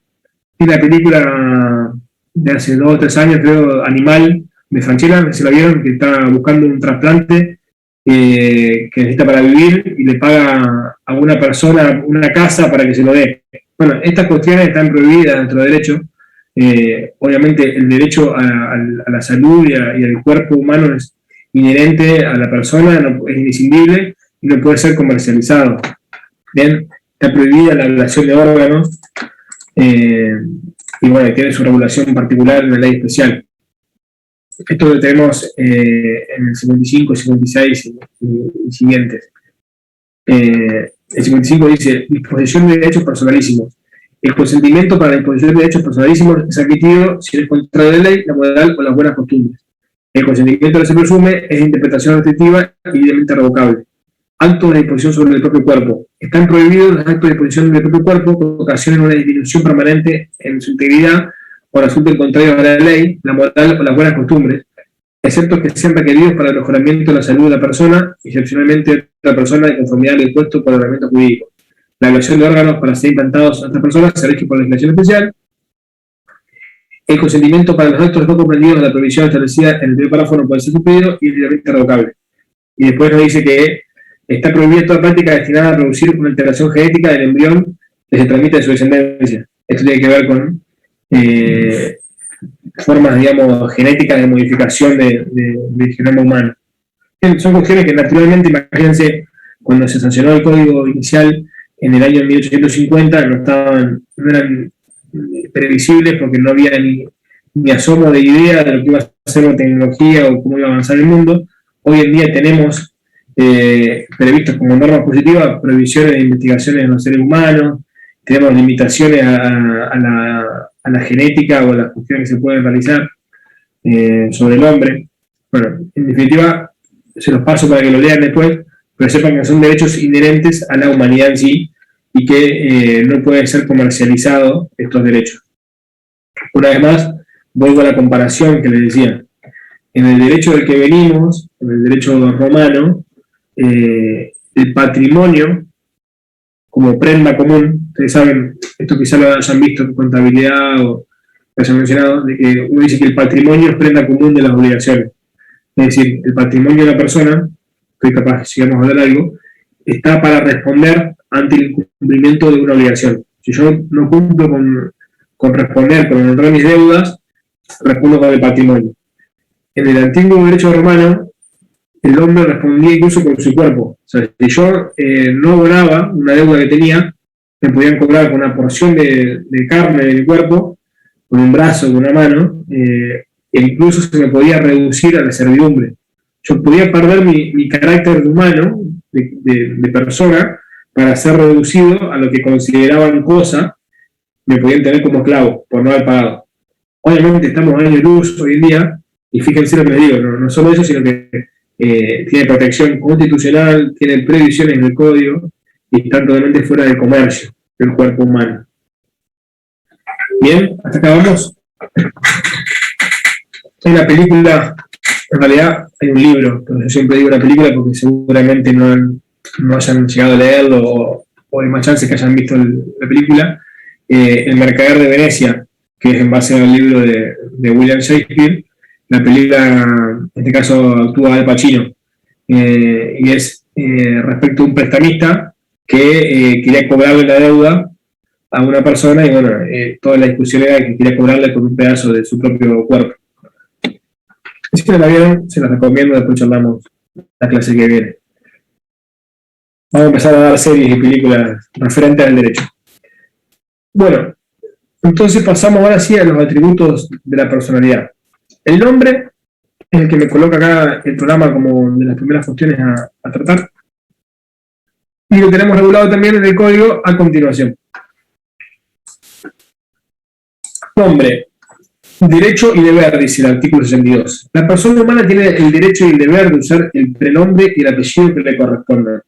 Y la película de hace 2 o 3 años, creo, Animal, de Franchella, se la vieron, que está buscando un trasplante que necesita para vivir y le paga a una persona una casa para que se lo dé. Bueno, estas cuestiones están prohibidas dentro del derecho. Obviamente el derecho a la salud y al cuerpo humano es inherente a la persona, es indiscindible y no puede ser comercializado. Bien, está prohibida la ablación de órganos, y bueno, tiene su regulación particular en la ley especial. Esto lo tenemos en el 55, 56 y siguientes. El 55 dice: disposición de derechos personalísimos. El consentimiento para la disposición de derechos personalísimos es admitido si es contrario de la ley, la moral o las buenas costumbres. El consentimiento que se presume es de interpretación restrictiva y debidamente revocable. Actos de disposición sobre el propio cuerpo. Están prohibidos los actos de disposición del propio cuerpo que ocasionen una disminución permanente en su integridad o resulten contrarios a la ley, la moral o las buenas costumbres, excepto que sean requeridos para el mejoramiento de la salud de la persona, excepcionalmente de otra persona de conformidad al dispuesto por el ordenamiento jurídico. La ablación de órganos para ser implantados a estas personas se rige por legislación especial. El consentimiento para los actos no comprendidos de la prohibición establecida en el primer párrafo no puede ser cumplido y es debidamente revocable. Y después nos dice que está prohibida toda práctica destinada a producir una alteración genética del embrión que se transmite de su descendencia. Esto tiene que ver con formas, digamos, genéticas de modificación del genoma humano. Son cuestiones que naturalmente, imagínense, cuando se sancionó el código inicial en el año 1850, no eran previsibles porque no había ni asomo de idea de lo que iba a ser la tecnología o cómo iba a avanzar el mundo. Hoy en día tenemos previstos como normas positivas prohibiciones de investigaciones en los seres humanos, tenemos limitaciones a la genética o a las cuestiones que se pueden realizar sobre el hombre. Bueno, en definitiva, se los paso para que lo lean después, pero sepan que son derechos inherentes a la humanidad en sí y que no pueden ser comercializados estos derechos. Una vez más, vuelvo a la comparación que les decía. En el derecho del que venimos, en el derecho romano, el patrimonio como prenda común, ustedes saben, esto quizá lo hayan visto en contabilidad o lo hayan mencionado, de que uno dice que el patrimonio es prenda común de las obligaciones. Es decir, el patrimonio de la persona, estoy capaz si vamos a hablar algo, está para responder ante el cumplimiento de una obligación. Si yo no cumplo con responder, con honrar mis deudas, respondo con el patrimonio. En el antiguo derecho romano, el hombre respondía incluso con su cuerpo. O sea, si yo no abonaba una deuda que tenía, me podían cobrar con una porción de carne de mi cuerpo, con un brazo, con una mano, e incluso se me podía reducir a la servidumbre. Yo podía perder mi carácter humano, de persona, para ser reducido a lo que consideraban cosa, me podían tener como esclavo por no haber pagado. Obviamente estamos en año luz hoy en día, y fíjense lo que les digo, no solo eso, sino que tiene protección constitucional, tiene previsiones en el código, y está totalmente fuera de comercio del cuerpo humano. Bien, hasta acá vamos. Hay una película, en realidad hay un libro, pero yo siempre digo una película porque seguramente no hayan llegado a leerlo o hay más chances que hayan visto la película, El Mercader de Venecia, que es en base al libro de William Shakespeare. La película, en este caso, actúa Al Pacino, y es respecto a un prestamista que quería cobrarle la deuda a una persona, y bueno, toda la discusión era que quería cobrarle con un pedazo de su propio cuerpo. Si no la vieron, se las recomiendo, después charlamos la clase que viene. Vamos a empezar a dar series y películas referentes al derecho. Bueno, entonces pasamos ahora sí a los atributos de la personalidad. El nombre es el que me coloca acá el programa como de las primeras cuestiones a tratar. Y lo tenemos regulado también en el código a continuación. Nombre. Derecho y deber, dice el artículo 62. La persona humana tiene el derecho y el deber de usar el prenombre y el apellido que le correspondan.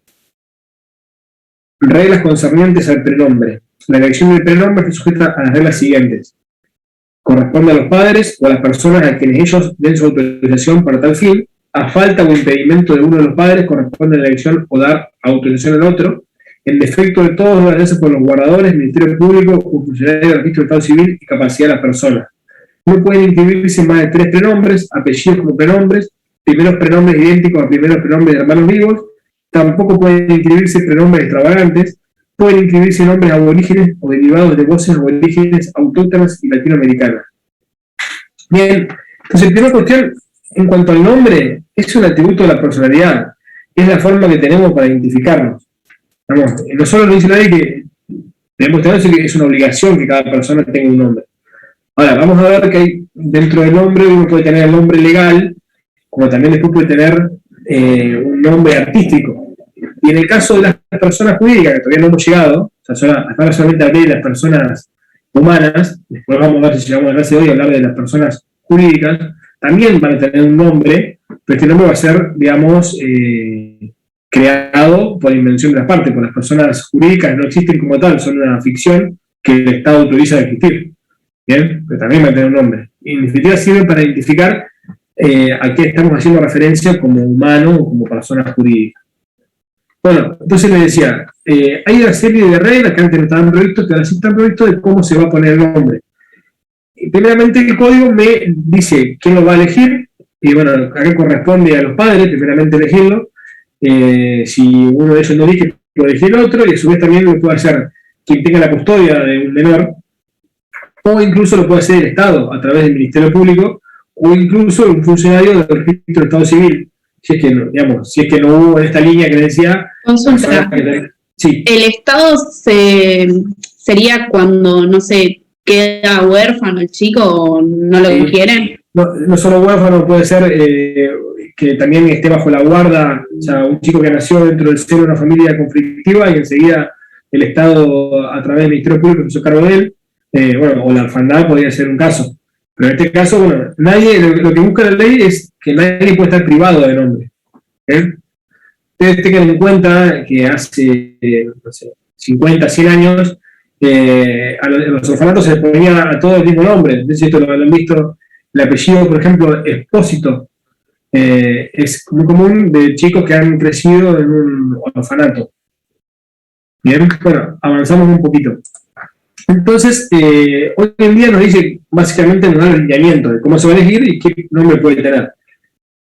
Reglas concernientes al prenombre. La elección del prenombre está sujeta a las reglas siguientes. Corresponde a los padres o a las personas a quienes ellos den su autorización para tal fin. A falta o impedimento de uno de los padres, corresponde a la elección o dar autorización al otro. En defecto de todos, debe hacerse por los guardadores, Ministerio Público o funcionarios del Registro del Estado Civil y capacidad de las personas. No pueden inscribirse más de 3 prenombres, apellidos como prenombres, primeros prenombres idénticos a primeros prenombres de hermanos vivos. Tampoco pueden inscribirse prenombres extravagantes. Pueden inscribirse nombres aborígenes o derivados de voces aborígenes autóctonas y latinoamericanas. Bien, entonces la primera cuestión, en cuanto al nombre, es un atributo de la personalidad. Es la forma que tenemos para identificarnos. Vamos, no solo nos dice la ley que debemos tener, sino que es una obligación que cada persona tenga un nombre. Ahora, vamos a ver que hay, dentro del nombre uno puede tener el nombre legal, como también después puede tener un nombre artístico. Y en el caso de las personas jurídicas, que todavía no hemos llegado, o sea, hasta solamente hablé de las personas humanas, después vamos a ver si llegamos a la clase de hoy a hablar de las personas jurídicas, también van a tener un nombre, pero este nombre va a ser, digamos, creado por invención de las partes, por las personas jurídicas no existen como tal, son una ficción que el Estado autoriza a existir. Bien, pero también va a tener un nombre. Y en definitiva sirve para identificar a qué estamos haciendo referencia como humano o como persona jurídica. Bueno, entonces les decía, hay una serie de reglas que antes no estaban previstas, que ahora sí están previstas de cómo se va a poner el nombre. Y primeramente el código me dice quién lo va a elegir, y bueno, acá corresponde a los padres, primeramente elegirlo. Si uno de ellos no elige, puede elegir el otro, y a su vez también lo puede hacer quien tenga la custodia de un menor, o incluso lo puede hacer el Estado a través del Ministerio Público, o incluso un funcionario del Registro del Estado Civil, si es que no, digamos, si es que no hubo en esta línea que decía. Consulta. Sí. El Estado sería cuando, no sé, queda huérfano el chico o no lo quieren. No solo huérfano, puede ser que también esté bajo la guarda, o sea, un chico que nació dentro del seno de una familia conflictiva y enseguida el Estado, a través del Ministerio Público, se hizo cargo de él. Bueno, o la orfandad podría ser un caso. Pero en este caso, bueno, lo que busca la ley es que nadie puede estar privado de nombre. Ustedes tengan en cuenta que hace, no sé, 50, 100 años, a los orfanatos se les ponía a todos el mismo nombre. Entonces, esto lo han visto, el apellido, por ejemplo, Expósito, es muy común de chicos que han crecido en un orfanato. Bien, bueno, avanzamos un poquito. Entonces, hoy en día nos dice, básicamente nos da el lineamiento de cómo se va a elegir y qué nombre puede tener.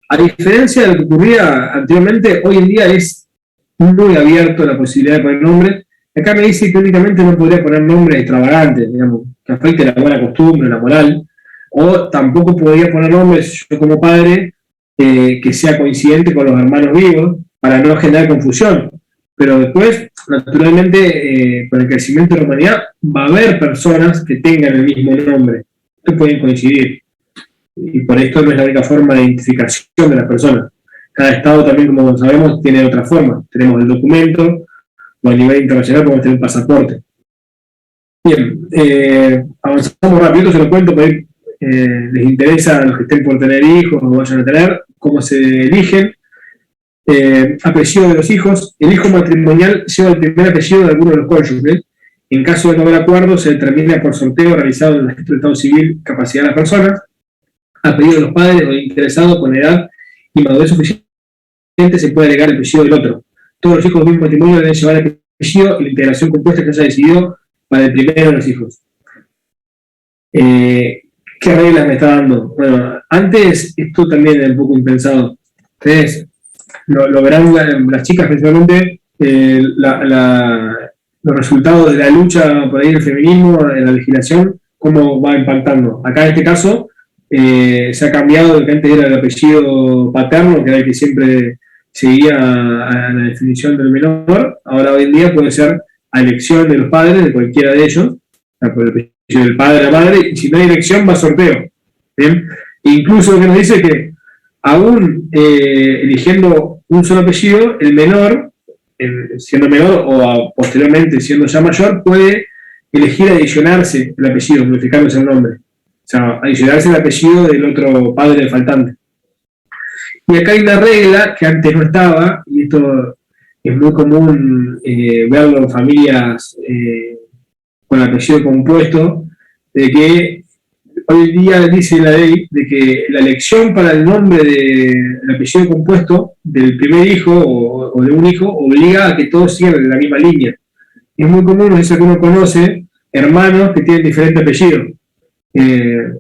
A diferencia de lo que ocurría anteriormente, hoy en día es muy abierto la posibilidad de poner nombre. Acá me dice que únicamente no podría poner nombres extravagantes, digamos, que afecte la buena costumbre, la moral, o tampoco podría poner nombres, yo como padre, que sea coincidente con los hermanos vivos, para no generar confusión. Pero después, naturalmente, con el crecimiento de la humanidad, va a haber personas que tengan el mismo nombre, que pueden coincidir. Y por esto no es la única forma de identificación de las personas. Cada estado también, como sabemos, tiene otra forma. Tenemos el documento, o a nivel internacional podemos tener un pasaporte. Bien, avanzamos rápido, se lo cuento, por ahí les interesa a los que estén por tener hijos o vayan a tener, cómo se eligen. Apellido de los hijos. El hijo matrimonial lleva el primer apellido de alguno de los cónyuges. En caso de no haber acuerdo, se determina por sorteo realizado en el registro de Estado Civil capacidad de las personas. Apellido de los padres o interesado con edad y madurez suficiente se puede agregar el apellido del otro. Todos los hijos del mismo matrimonio deben llevar el apellido y la integración compuesta que haya decidido para el primero de los hijos. ¿Qué reglas me está dando? Bueno, antes esto también era un poco impensado. Ustedes lo verán las chicas principalmente, los resultados de la lucha por ahí del feminismo en la legislación, cómo va impactando. Acá en este caso se ha cambiado, lo que antes era el apellido paterno, que era el que siempre seguía a la definición del menor. Ahora hoy en día puede ser a elección de los padres, de cualquiera de ellos, por el apellido del padre a la madre, y si no hay elección va a sorteo. ¿Bien? E incluso lo que nos dice es que aún eligiendo un solo apellido, el menor, siendo menor o posteriormente siendo ya mayor, puede elegir adicionarse el apellido, modificándose el nombre. O sea, adicionarse el apellido del otro padre faltante. Y acá hay una regla que antes no estaba, y esto es muy común verlo en familias con apellido compuesto, de que hoy en día dice la ley de que la elección para el nombre del apellido compuesto del primer hijo o de un hijo obliga a que todos sigan la misma línea. Es muy común, es que uno conoce hermanos que tienen diferentes apellidos.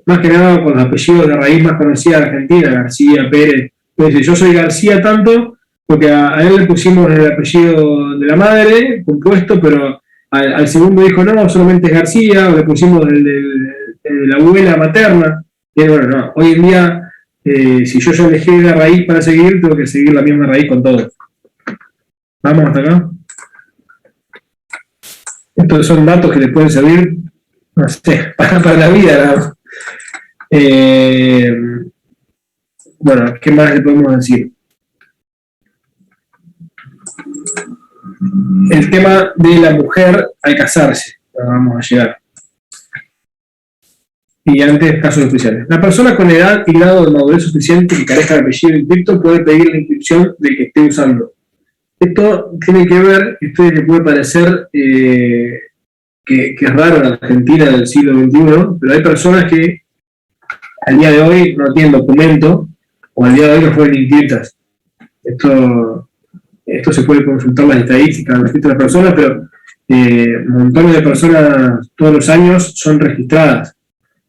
Más que nada con los apellidos de raíz más conocida de Argentina, García, Pérez. Entonces, yo soy García tanto porque a él le pusimos el apellido de la madre compuesto, pero al segundo hijo no, solamente es García, o le pusimos el de la abuela materna. Y bueno, no, hoy en día, si yo ya elegí la raíz para seguir, tengo que seguir la misma raíz con todos. Vamos hasta acá. Estos son datos que les pueden servir, no sé, para la vida. Bueno, ¿qué más le podemos decir? El tema de la mujer al casarse. Vamos a llegar. Y antes, casos especiales. La persona con edad y grado de madurez suficiente que carezca de apellido inscripto puede pedir la inscripción del que esté usando. Esto tiene que ver, esto que puede parecer que es raro en la Argentina del siglo XXI, pero hay personas que al día de hoy no tienen documento o al día de hoy no fueron inscritas. Esto se puede consultar las estadísticas de las distintas personas, pero montones de personas todos los años son registradas.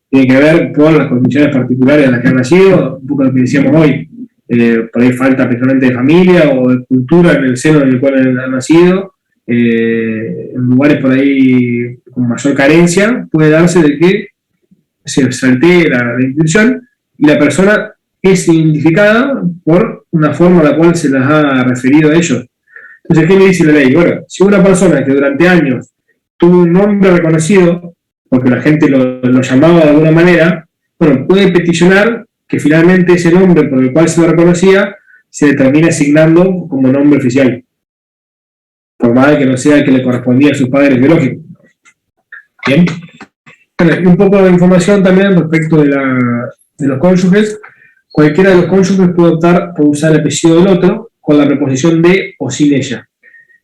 Tiene que ver con las condiciones particulares en las que han nacido, un poco lo que decíamos hoy. Por ahí falta principalmente de familia o de cultura en el seno en el cual han nacido. En lugares por ahí con mayor carencia, puede darse de que se saltee la inscripción y la persona es identificada por una forma a la cual se las ha referido a ellos. Entonces, ¿qué le dice la ley? Bueno, si una persona que durante años tuvo un nombre reconocido, porque la gente lo llamaba de alguna manera, bueno, puede peticionar que finalmente ese nombre por el cual se lo reconocía se le termine asignando como nombre oficial, por más de que no sea el que le correspondía a sus padres biológicos. Bien. Bueno, y un poco de información también respecto de los cónyuges. Cualquiera de los cónyuges puede optar por usar el apellido del otro con la preposición de o sin ella.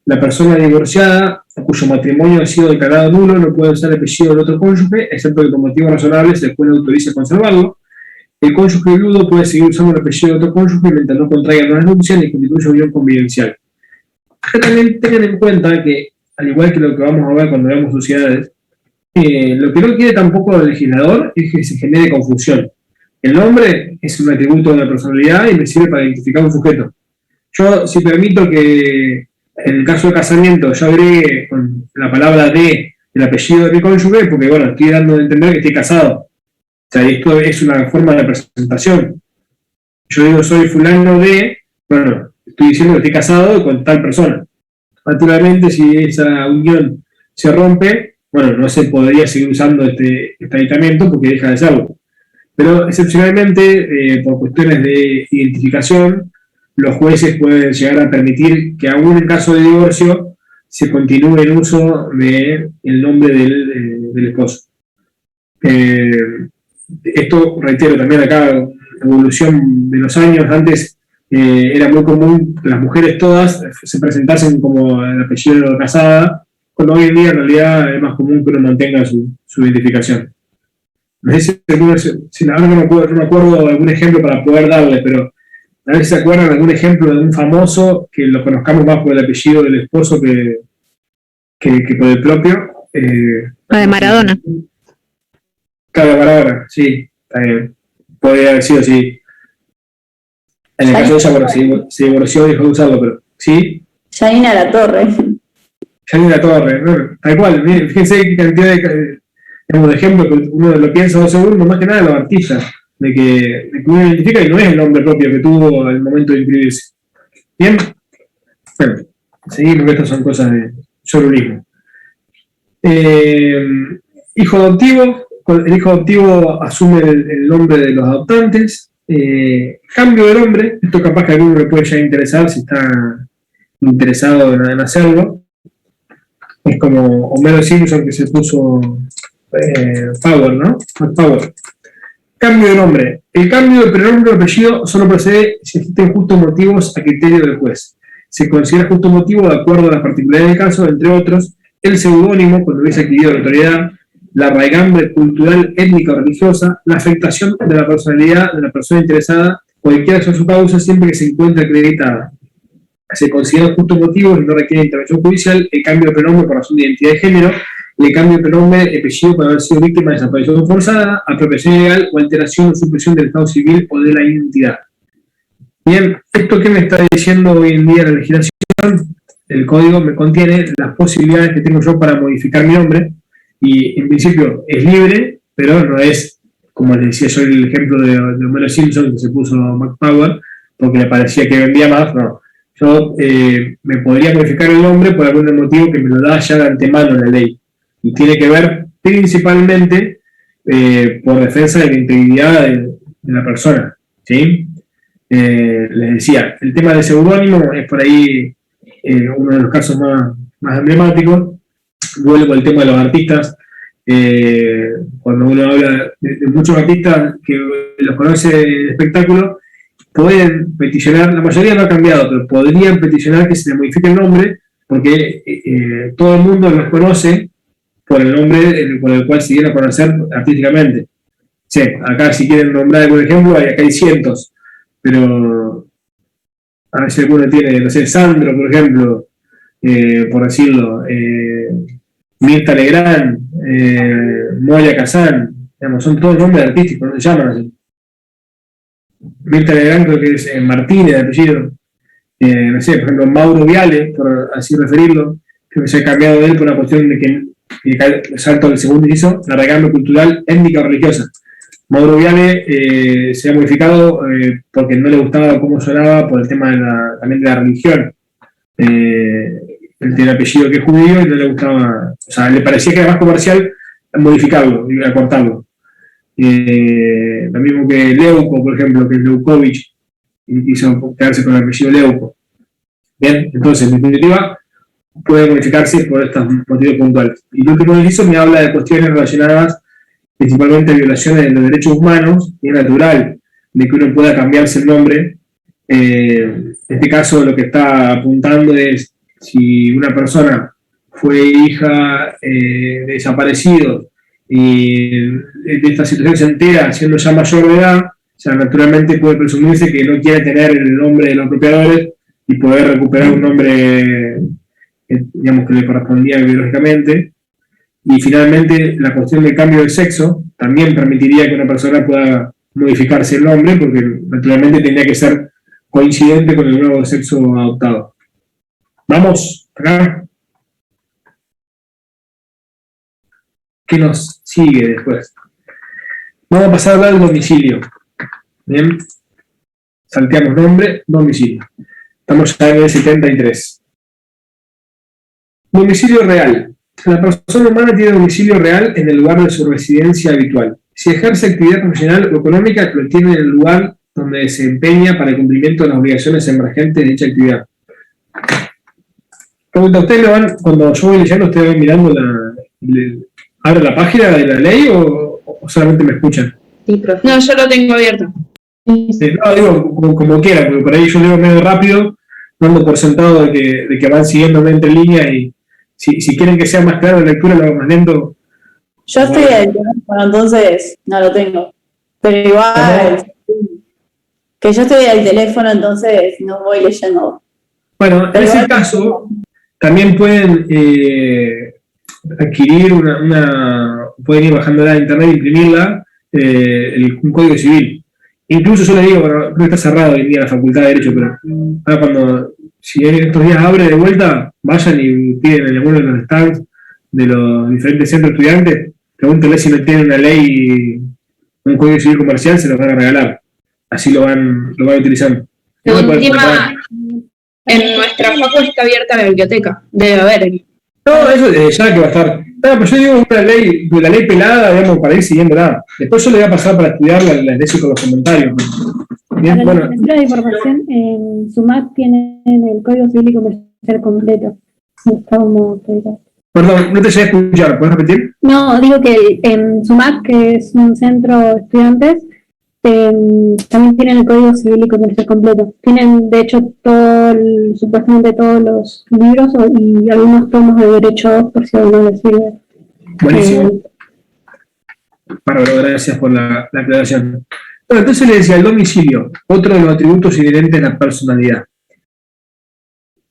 La persona divorciada cuyo matrimonio ha sido declarado nulo no puede usar el apellido del otro cónyuge, excepto que por motivos razonables se le autorice conservarlo. El cónyuge viudo puede seguir usando el apellido de otro cónyuge mientras no contraiga una renuncia ni constituya unión convivencial. Acá también tengan en cuenta que, al igual que lo que vamos a ver cuando veamos sociedades, lo que no quiere tampoco el legislador es que se genere confusión. El nombre es un atributo de la personalidad y me sirve para identificar un sujeto. Yo, si permito que en el caso de casamiento yo agregue con la palabra de el apellido de mi cónyuge, porque bueno, estoy dando a entender que estoy casado. O sea, esto es una forma de representación. yo digo soy fulano de, bueno, estoy diciendo que estoy casado con tal persona. Naturalmente, si esa unión se rompe, bueno, no se podría seguir usando este aditamento porque deja de serlo. Pero excepcionalmente, por cuestiones de identificación, los jueces pueden llegar a permitir que aún en caso de divorcio se continúe el uso del nombre del esposo. Esto, reitero, también acá, evolución de los años, antes era muy común que las mujeres todas se presentasen como el apellido de casada, cuando hoy en día en realidad es más común que uno mantenga su identificación. No sé si la verdad no me acuerdo de algún ejemplo para poder darle, pero a ver si se acuerdan de algún ejemplo de un famoso que lo conozcamos más por el apellido del esposo que por el propio. La de Maradona. Claro, Maradona, sí, está bien. Podría haber sido así. En el caso de ella, bueno, se divorció y dejó de usarlo, pero sí. Yanina Latorre. Yanina Torre, ¿no? Tal cual. Fíjense qué cantidad de ejemplos que uno lo piensa 2 segundos, más que nada los artistas, de que uno identifica y no es el nombre propio que tuvo al momento de inscribirse. Bien, bueno, seguimos, que estas son cosas de sororismo. Hijo adoptivo. El hijo adoptivo asume el nombre de los adoptantes. Cambio de nombre, esto capaz que a alguno le puede ya interesar si está interesado en hacerlo. Es como Homero Simpson que se puso Power, ¿no? Power. Cambio de nombre. El cambio de pronombre o apellido solo procede si existen justos motivos a criterio del juez. Se considera justo motivo de acuerdo a las particularidades del caso, entre otros, el seudónimo cuando hubiese adquirido la autoridad, la raigambre cultural, étnica o religiosa, la afectación de la personalidad de la persona interesada, cualquiera sea su causa, siempre que se encuentre acreditada. Se consideran justos motivos y no requiere intervención judicial el cambio de pronombre por razón de identidad de género, el cambio de pronombre y apellido por haber sido víctima de desaparición forzada, apropiación ilegal o alteración o supresión del estado civil o de la identidad. Bien, ¿esto qué me está diciendo hoy en día la legislación? El código me contiene las posibilidades que tengo yo para modificar mi nombre, y en principio es libre, pero no es, como les decía yo el ejemplo de Homero Simpson, que se puso MacPower, porque le parecía que vendía más. No. Yo me podría modificar el nombre por algún motivo que me lo da ya de antemano la ley, y tiene que ver principalmente por defensa de la integridad de la persona, ¿sí? Les decía, el tema del seudónimo es por ahí uno de los casos más emblemáticos. Vuelvo al tema de los artistas. Cuando uno habla de muchos artistas que los conoce de espectáculo, pueden peticionar, la mayoría no ha cambiado, pero podrían peticionar que se les modifique el nombre, porque todo el mundo los conoce por el nombre por el cual se dieron a conocer artísticamente. Sí, acá si quieren nombrar por ejemplo, acá hay cientos, pero a ver si alguno tiene, no sé, Sandro, por ejemplo, por decirlo, Mirta Legrand, Moya Kazan, digamos, son todos nombres artísticos, no se llaman así. Mirta Legrand creo que es Martínez de apellido, no sé, por ejemplo, Mauro Viale, por así referirlo, creo que se ha cambiado de él por una cuestión de que salto del segundo inciso, la raigambre cultural, étnica o religiosa. Mauro Viale se ha modificado porque no le gustaba cómo sonaba por el tema también de la religión. Él tiene apellido que es judío y no le gustaba, o sea, le parecía que era más comercial modificarlo y acortarlo. Lo mismo que Leuco, por ejemplo, que es Leukovich, y quiso quedarse con el apellido Leuco. Bien, entonces, en definitiva, puede modificarse por estos motivos puntuales. Y el último inciso me habla de cuestiones relacionadas principalmente a violaciones de los derechos humanos, y es natural de que uno pueda cambiarse el nombre. En este caso, lo que está apuntando es si una persona fue hija de desaparecidos y de esta situación se entera siendo ya mayor de edad, o sea, naturalmente puede presumirse que no quiere tener el nombre de los apropiadores y poder recuperar un nombre digamos que le correspondía biológicamente. Y finalmente, la cuestión del cambio de sexo también permitiría que una persona pueda modificarse el nombre, porque naturalmente tendría que ser coincidente con el nuevo sexo adoptado. ¿Vamos acá? ¿Qué nos sigue después? Vamos a pasar a hablar del domicilio. Bien. salteamos nombre, domicilio. Estamos ya en el 73. Domicilio real. La persona humana tiene domicilio real en el lugar de su residencia habitual. Si ejerce actividad profesional o económica, lo tiene en el lugar donde desempeña para el cumplimiento de las obligaciones emergentes de dicha actividad. Pregunta, ¿ustedes cuando yo voy leyendo, ustedes van mirando abre la página de la ley o solamente me escuchan? Sí, profe. No, yo lo tengo abierto. No, digo, como quieran, porque por ahí yo leo medio rápido, dando por sentado de que van siguiéndome entre líneas y si quieren que sea más claro la lectura, lo hago más lento. Yo estoy al teléfono, entonces no lo tengo. Pero igual, que yo estoy al teléfono, entonces no voy leyendo. Bueno, en ese caso, también pueden adquirir pueden ir bajándola de internet e imprimirla, un código civil. Incluso yo les digo, bueno, creo que está cerrado hoy en día la Facultad de Derecho, pero ahora si en estos días abre de vuelta, vayan y piden en alguno de los stands de los diferentes centros estudiantes, pregúntenle si no tienen una ley, un código civil comercial, se los van a regalar. Así lo van utilizando. En nuestra facultad está abierta la biblioteca, debe haber. No, eso ya que va a estar. No, pero yo digo la ley pelada, digamos, para ir siguiéndola. Después yo le voy a pasar para estudiarla, les dejo con los comentarios. Bien, para bueno. la de información, en SUMAC tienen el Código Civil y Comercial completo. Perdón, no te llegué a escuchar, ¿puedes repetir? No, digo que en SUMAC, que es un centro de estudiantes, también tienen el Código Civil y Comercial completo. Tienen, de hecho, supuestamente todos los libros y algunos tomos de derecho, por si a uno les sirve. Buenísimo. Bárbaro, gracias por la aclaración. Bueno, entonces le decía, el domicilio, otro de los atributos inherentes a la personalidad.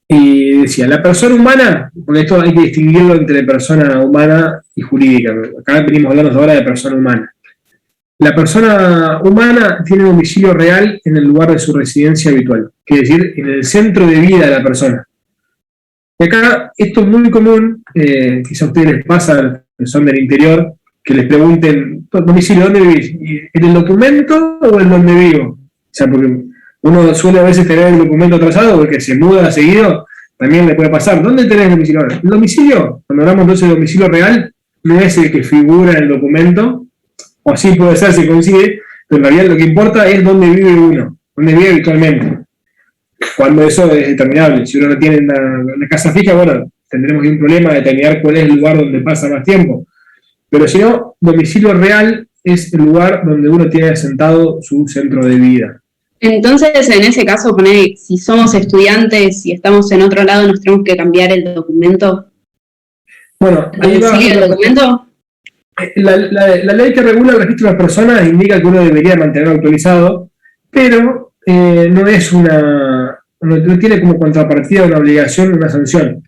Y decía, la persona humana, porque esto hay que distinguirlo entre persona humana y jurídica. Acá venimos hablando ahora de persona humana. La persona humana tiene domicilio real en el lugar de su residencia habitual, es decir, en el centro de vida de la persona. Y acá esto es muy común, quizá a ustedes les pasa, que son del interior, que les pregunten, domicilio, ¿dónde vivís? ¿En el documento o en donde vivo? O sea, porque uno suele a veces tener el documento atrasado porque se muda seguido, también le puede pasar. ¿Dónde tenés el domicilio ahora? El domicilio, cuando hablamos entonces de domicilio real, no es el que figura en el documento, o así puede ser, se coincide, pero en realidad lo que importa es dónde vive uno, dónde vive habitualmente. Cuando eso es determinable. Si uno no tiene una casa fija, bueno, tendremos un problema de determinar cuál es el lugar donde pasa más tiempo. Pero si no, domicilio real es el lugar donde uno tiene asentado su centro de vida. Entonces, en ese caso, si somos estudiantes y estamos en otro lado, ¿nos tenemos que cambiar el documento? Bueno, ahí va. ¿Sigue el documento? La ley que regula el registro de las personas indica que uno debería mantenerlo actualizado, pero no tiene como contrapartida una obligación, una sanción.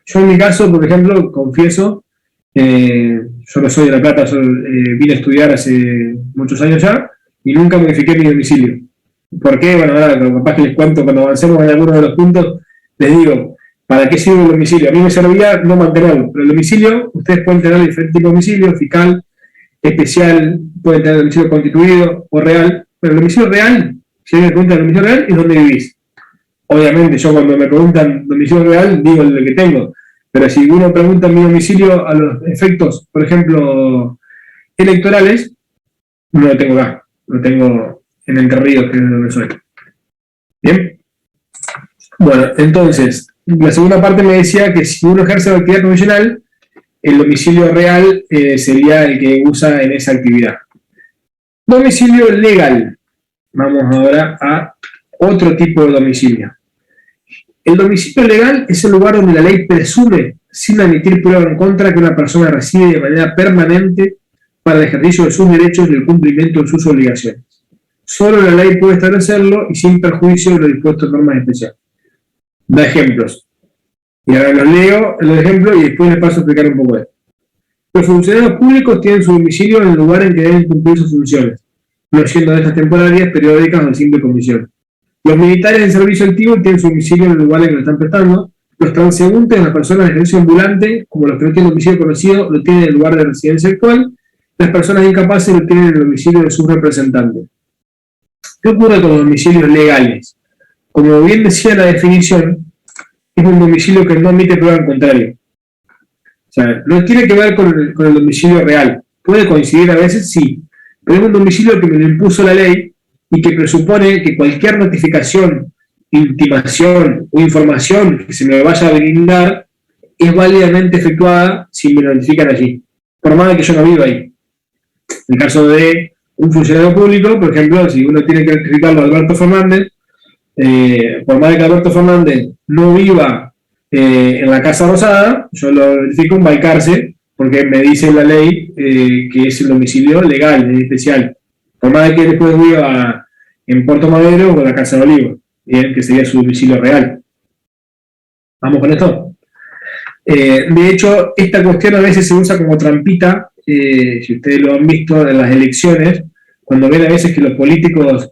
Yo en mi caso, por ejemplo, confieso, yo no soy de La Plata, yo vine a estudiar hace muchos años ya y nunca modifiqué mi domicilio. ¿Por qué? Bueno, ahora capaz que les cuento cuando avancemos en alguno de los puntos, les digo, ¿para qué sirve el domicilio? A mí me servía no mantenerlo, pero el domicilio, ustedes pueden tener diferentes tipos de domicilio, fiscal, especial, pueden tener domicilio constituido o real, pero el domicilio real, si alguien me pregunta el domicilio real, es donde vivís. Obviamente, yo cuando me preguntan domicilio real, digo el que tengo, pero si uno pregunta mi domicilio a los efectos, por ejemplo, electorales, no lo tengo acá, lo tengo en Entre Ríos, que es donde soy. ¿Bien? Bueno, entonces, la segunda parte me decía que si uno ejerce la actividad profesional, el domicilio real sería el que usa en esa actividad. Domicilio legal. Vamos ahora a otro tipo de domicilio. El domicilio legal es el lugar donde la ley presume, sin admitir prueba en contra, que una persona reside de manera permanente para el ejercicio de sus derechos y el cumplimiento de sus obligaciones. Solo la ley puede establecerlo y sin perjuicio de lo dispuesto en normas especiales. Da ejemplos. Y ahora los leo los ejemplos y después les paso a explicar un poco de esto. Los funcionarios públicos tienen su domicilio en el lugar en que deben cumplir sus funciones, no siendo estas temporarias, periódicas o en simple comisión. Los militares en servicio activo tienen su domicilio en el lugar en que lo están prestando. Los transeúntes, las personas de ejercicio ambulante, como los que no tienen domicilio conocido, lo tienen en el lugar de residencia actual. Las personas incapaces lo tienen en el domicilio de sus representantes. ¿Qué ocurre con los domicilios legales? Como bien decía la definición, es un domicilio que no admite prueba en contrario. O sea, no tiene que ver con el domicilio real. Puede coincidir a veces, sí, pero es un domicilio que me lo impuso la ley y que presupone que cualquier notificación, intimación o información que se me vaya a brindar es válidamente efectuada si me notifican allí, por más de que yo no viva ahí. En el caso de un funcionario público, por ejemplo, si uno tiene que notificarlo a Alberto Fernández, por más de que Alberto Fernández no viva en la Casa Rosada, yo lo notifico en Balcarce, porque me dice la ley que es el domicilio legal, es especial. Por más de que después viva en Puerto Madero o en la Casa de Olivo, que sería su domicilio real. ¿Vamos con esto? De hecho, esta cuestión a veces se usa como trampita, si ustedes lo han visto en las elecciones, cuando ven a veces que los políticos,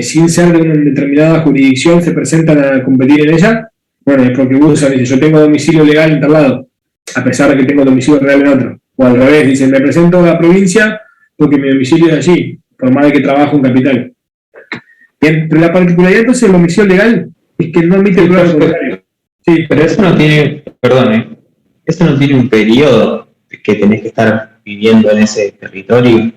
sin ser de una determinada jurisdicción, se presentan a competir en ella. Bueno, es porque usan, dice, yo tengo domicilio legal en tal lado, a pesar de que tengo domicilio real en otro. O al revés, dicen, me presento a la provincia porque mi domicilio es allí, por más de que trabajo en capital. Bien, pero la particularidad entonces del domicilio legal es que no admite prueba contrario. Sí, pero eso no tiene, perdón, eso no tiene un periodo que tenés que estar viviendo en ese territorio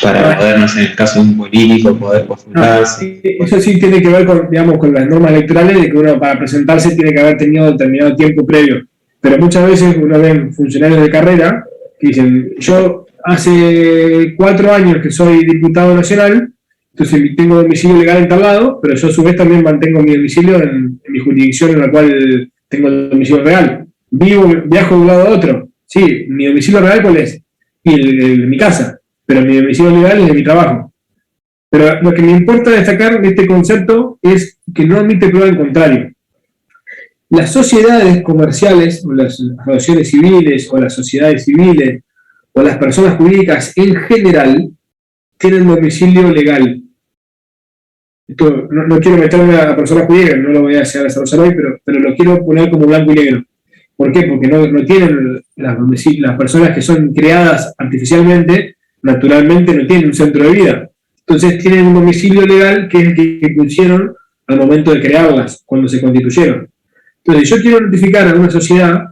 para poder, no sé, en el caso de un político, poder postularse. Eso sí tiene que ver con, digamos, con las normas electorales, de que uno para presentarse tiene que haber tenido determinado tiempo previo. Pero muchas veces uno ve funcionarios de carrera que dicen, yo hace 4 años que soy diputado nacional, entonces tengo domicilio legal en tal lado, pero yo a su vez también mantengo mi domicilio en mi jurisdicción en la cual tengo el domicilio real. Viajo de un lado a otro. Sí, mi domicilio real ¿cuál es? Y el de mi casa, pero mi domicilio legal es de mi trabajo. Pero lo que me importa destacar de este concepto es que no admite prueba en contrario. Las sociedades comerciales, o las asociaciones civiles, o las sociedades civiles, o las personas jurídicas en general, tienen domicilio legal. Esto, no quiero meterme a personas jurídicas, no lo voy a hacer hoy, pero lo quiero poner como blanco y negro. ¿Por qué? Porque no tienen las personas que son creadas artificialmente, naturalmente no tienen un centro de vida. Entonces tienen un domicilio legal que es el que pusieron al momento de crearlas, cuando se constituyeron. Entonces, yo quiero notificar a una sociedad,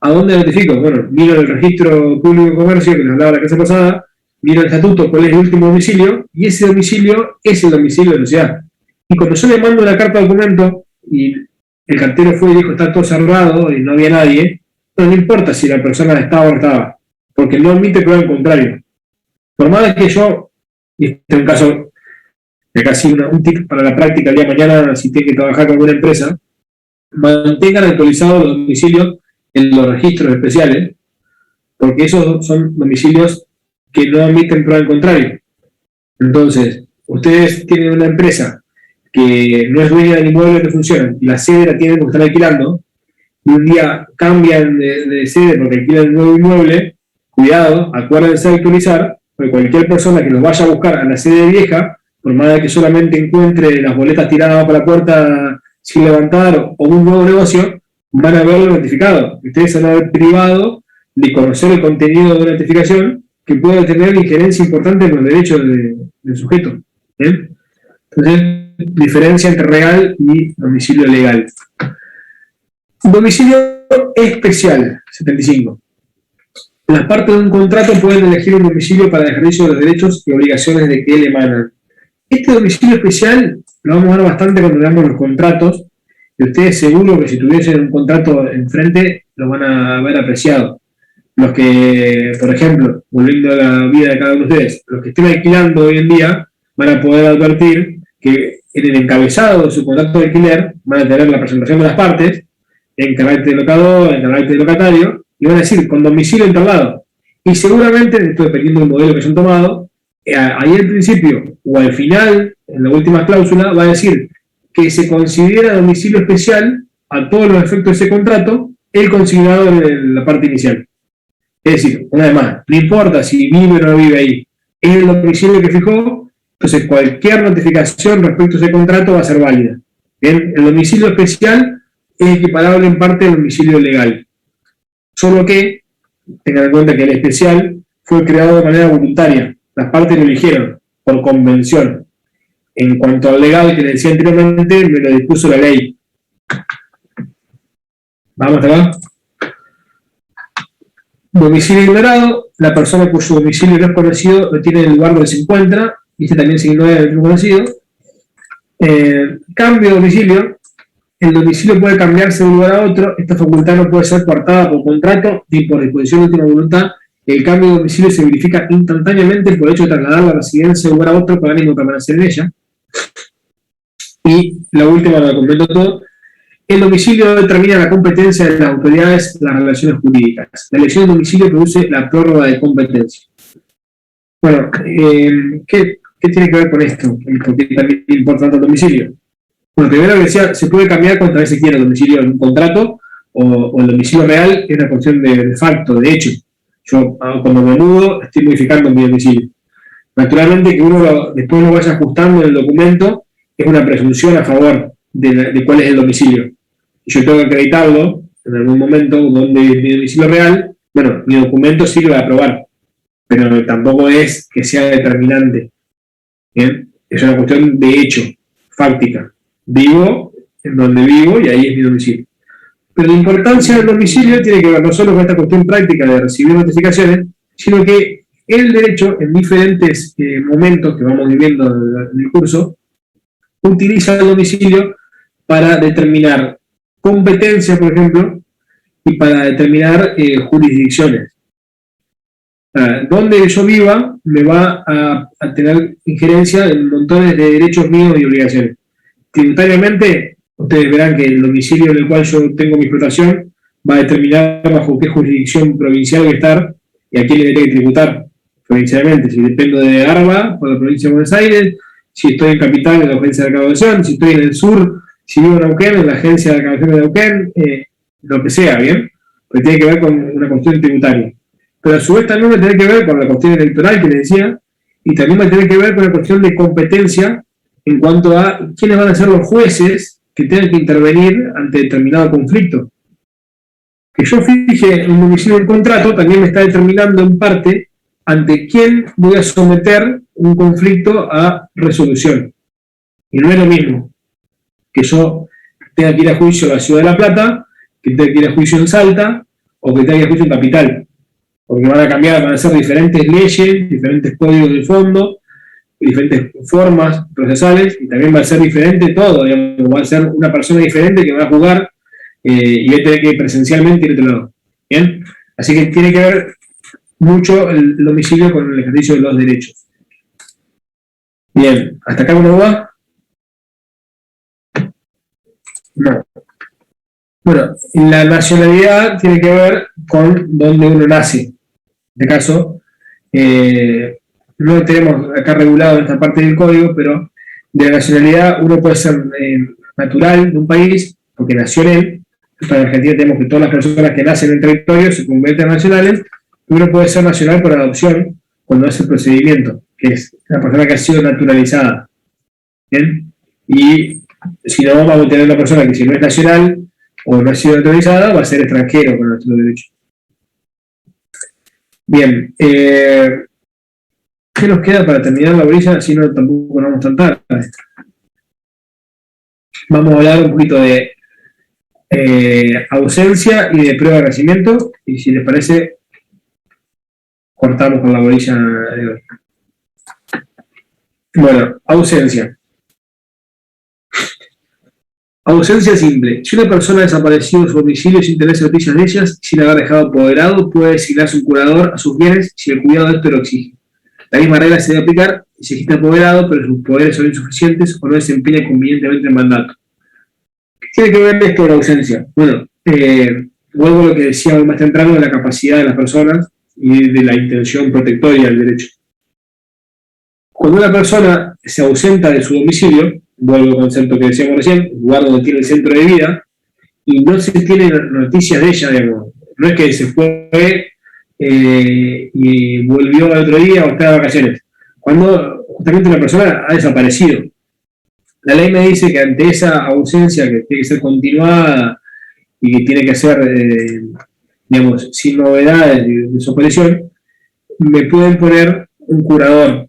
¿a dónde notifico? Bueno, miro el registro público de comercio, que nos hablaba la clase pasada, miro el estatuto, cuál es el último domicilio, y ese domicilio es el domicilio de la sociedad. Y cuando yo le mando la carta de documento, y el cartero fue y dijo, está todo cerrado, y no había nadie, no importa si la persona estaba o no estaba, porque no admite prueba en contrario. Por más de que yo, y este es un caso, de casi un tip para la práctica el día de mañana, si tiene que trabajar con alguna empresa, mantengan actualizados los domicilios en los registros especiales, porque esos son domicilios que no admiten prueba en contrario. Entonces, ustedes tienen una empresa que no es dueña del inmueble que funciona, y la sede la tienen porque están alquilando, y un día cambian de sede porque alquilan un nuevo inmueble, cuidado, acuérdense de actualizar, porque cualquier persona que los vaya a buscar a la sede vieja, por más de que solamente encuentre las boletas tiradas por la puerta sin levantar o un nuevo negocio, van a verlo notificado. Ustedes van a ver privado de conocer el contenido de una notificación que puede tener injerencia importante en los derechos del sujeto. ¿Bien? Entonces, diferencia entre real y domicilio legal. Domicilio especial, 75. Las partes de un contrato pueden elegir un domicilio para el ejercicio de los derechos y obligaciones de que él emanan. Este domicilio especial lo vamos a ver bastante cuando veamos los contratos, y ustedes seguro que si tuviesen un contrato enfrente lo van a ver apreciado. Los que, por ejemplo, volviendo a la vida de cada uno de ustedes, los que estén alquilando hoy en día van a poder advertir que en el encabezado de su contrato de alquiler van a tener la presentación de las partes en carácter de locador, en carácter de locatario, y van a decir con domicilio en tal lado. Y seguramente, esto dependiendo del modelo que hayan tomado, ahí al principio o al final, en la última cláusula, va a decir que se considera domicilio especial a todos los efectos de ese contrato el consignado en la parte inicial. Es decir, una vez más, no importa si vive o no vive ahí, es el domicilio que fijó, entonces cualquier notificación respecto a ese contrato va a ser válida. Bien, el domicilio especial es equiparable en parte al domicilio legal. Solo que, tengan en cuenta que el especial fue creado de manera voluntaria. Las partes lo eligieron, por convención. en cuanto al legal que le decía anteriormente, me lo dispuso la ley. Vamos hasta acá. Domicilio ignorado, la persona cuyo domicilio no es conocido lo tiene en el lugar donde se encuentra, y este también se ignora el no conocido. Cambio de domicilio, el domicilio puede cambiarse de un lugar a otro, esta facultad no puede ser coartada por contrato ni por disposición de última voluntad. El cambio de domicilio se verifica instantáneamente por el hecho de trasladar la residencia de un lugar a otro con ánimo de permanecer en ella. Y la última, lo completo todo, el domicilio determina la competencia de las autoridades de las relaciones jurídicas. La elección del domicilio produce la prórroga de competencia. Bueno, ¿qué tiene que ver con esto? ¿Por qué también es importante el domicilio? Bueno, primero que decía, se puede cambiar cuantas veces quiera el domicilio en un contrato, o el domicilio real es una cuestión de facto, de hecho. Yo cuando me mudo estoy modificando mi domicilio. Naturalmente que uno después lo vaya ajustando en el documento, es una presunción a favor de cuál es el domicilio. Yo tengo que acreditarlo en algún momento donde mi domicilio real, bueno, mi documento sirve para aprobar, pero tampoco es que sea determinante. ¿Bien? Es una cuestión de hecho, fáctica. Vivo en donde vivo y ahí es mi domicilio. Pero la importancia del domicilio tiene que ver no solo con esta cuestión práctica de recibir notificaciones, sino que el derecho, en diferentes momentos que vamos viviendo en el curso, utiliza el domicilio para determinar competencias, por ejemplo, y para determinar jurisdicciones. Donde yo viva me va a tener injerencia en montones de derechos míos y obligaciones. Tributariamente, ustedes verán que el domicilio en el cual yo tengo mi explotación va a determinar bajo qué jurisdicción provincial voy a estar y a quién le tengo que tributar provincialmente. Si dependo de Arba, por la provincia de Buenos Aires, si estoy en Capital, en la agencia de recaudación, si estoy en el sur, si vivo en Neuquén, en la agencia de recaudación de Neuquén, lo que sea, ¿bien? Porque tiene que ver con una cuestión tributaria. Pero a su vez también va a tener que ver con la cuestión electoral que les decía, y también va a tener que ver con la cuestión de competencia en cuanto a quiénes van a ser los jueces que tengan que intervenir ante determinado conflicto. Que yo fije un domicilio del contrato también me está determinando en parte ante quién voy a someter un conflicto a resolución. Y no es lo mismo que yo tenga que ir a juicio a la Ciudad de La Plata, que tenga que ir a juicio en Salta, o que tenga que ir a juicio en Capital. Porque van a cambiar, van a ser diferentes leyes, diferentes códigos de fondo, diferentes formas procesales, y también va a ser diferente todo, digamos, va a ser una persona diferente que va a jugar y va a tener que presencialmente ir a otro lado. ¿Bien? Así que tiene que ver mucho el domicilio con el ejercicio de los derechos. Bien, ¿hasta acá cómo va? No. Bueno, la nacionalidad tiene que ver con dónde uno nace. En este caso, no lo tenemos acá regulado en esta parte del código, pero de la nacionalidad uno puede ser natural de un país, porque nació en él. En Argentina tenemos que todas las personas que nacen en el territorio se convierten en nacionales, y uno puede ser nacional por adopción cuando hace el procedimiento, que es la persona que ha sido naturalizada. ¿Bien? Y si no, vamos a tener una persona que si no es nacional o no ha sido naturalizada, va a ser extranjero con nuestro derecho. Bien, ¿qué nos queda para terminar la orilla? Si no, tampoco nos vamos tan tarde. Vamos a hablar un poquito de ausencia y de prueba de nacimiento, y si les parece, cortamos con la orilla de hoy. Bueno, ausencia. Ausencia simple. Si una persona ha desaparecido de su domicilio sin tener noticias de ellas, sin haber dejado apoderado, puede designarse un curador a sus bienes si el cuidado de esto lo exige. La misma regla se debe aplicar si existe apoderado, pero sus poderes son insuficientes o no desempeña convenientemente el mandato. ¿Qué tiene que ver esto con la ausencia? Bueno, vuelvo a lo que decía más temprano de la capacidad de las personas y de la intención protectoria del derecho. Cuando una persona se ausenta de su domicilio, vuelvo al concepto que decíamos recién, el lugar donde tiene el centro de vida, y no se tiene noticias de ella, digamos. No es que se fue y volvió al otro día o está de vacaciones. Cuando justamente una persona ha desaparecido. La ley me dice que ante esa ausencia que tiene que ser continuada y que tiene que ser, digamos, sin novedades de su aparición, me pueden poner un curador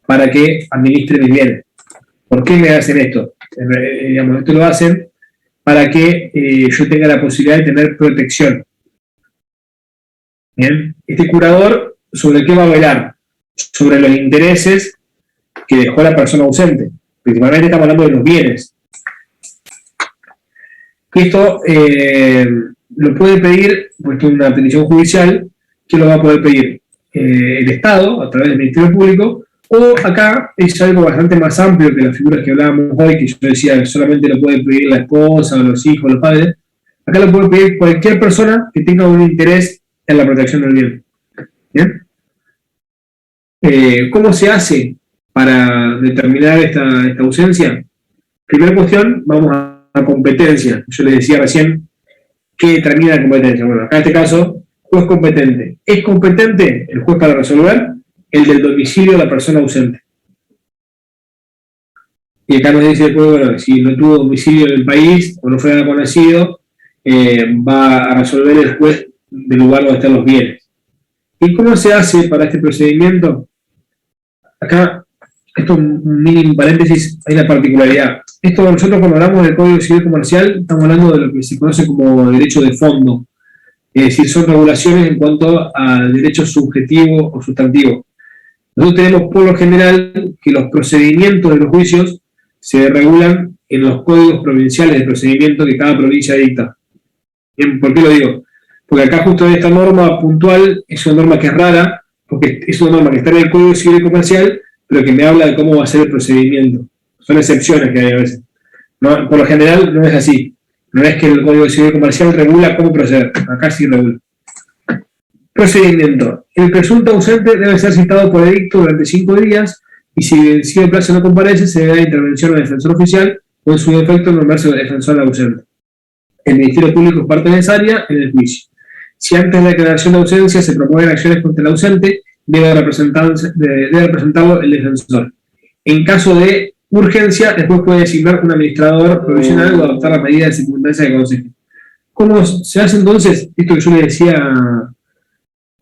para que administre mis bienes. ¿Por qué me hacen esto? Digamos, esto lo hacen para que yo tenga la posibilidad de tener protección. Bien, este curador, ¿sobre qué va a velar? Sobre los intereses que dejó la persona ausente. Principalmente estamos hablando de los bienes. Esto lo puede pedir, puesto en una petición judicial, que lo va a poder pedir el Estado a través del Ministerio Público, o acá es algo bastante más amplio que las figuras que hablábamos hoy, que yo decía que solamente lo puede pedir la esposa, o los hijos, los padres. Acá lo puede pedir cualquier persona que tenga un interés en la protección del bien. ¿Bien? ¿Cómo se hace para determinar esta ausencia? Primera cuestión, vamos a competencia. Yo les decía recién, ¿qué determina la competencia? Bueno, acá en este caso, juez competente. ¿Es competente el juez para resolver? El del domicilio de la persona ausente. Y acá nos dice después, bueno, si no tuvo domicilio en el país o no fue conocido, va a resolver el juez del lugar donde están los bienes. ¿Y cómo se hace para este procedimiento? Acá, esto es un mini paréntesis, hay una particularidad. Esto nosotros cuando hablamos del Código Civil Comercial, estamos hablando de lo que se conoce como derecho de fondo. Es decir, son regulaciones en cuanto al derecho subjetivo o sustantivo. Nosotros tenemos por lo general que los procedimientos de los juicios se regulan en los códigos provinciales de procedimiento que cada provincia dicta. Bien, ¿por qué lo digo? Porque acá justo esta norma puntual es una norma que es rara, porque es una norma que está en el Código Civil y Comercial, pero que me habla de cómo va a ser el procedimiento. Son excepciones que hay a veces. No, por lo general no es así. No es que el Código Civil y Comercial regula cómo proceder. Acá sí regula. Procedimiento. El presunto ausente debe ser citado por edicto durante 5 días y si vencido el plazo no comparece, se debe dar intervención al defensor oficial o en su defecto nombrarse el defensor ausente. El Ministerio Público es parte necesaria en el juicio. Si antes de la declaración de ausencia se promueven acciones contra el ausente, debe representarlo el defensor. En caso de urgencia, después puede designar un administrador provisional o adoptar la medida de circunstancia que aconseje. ¿Cómo se hace entonces? Esto que yo le decía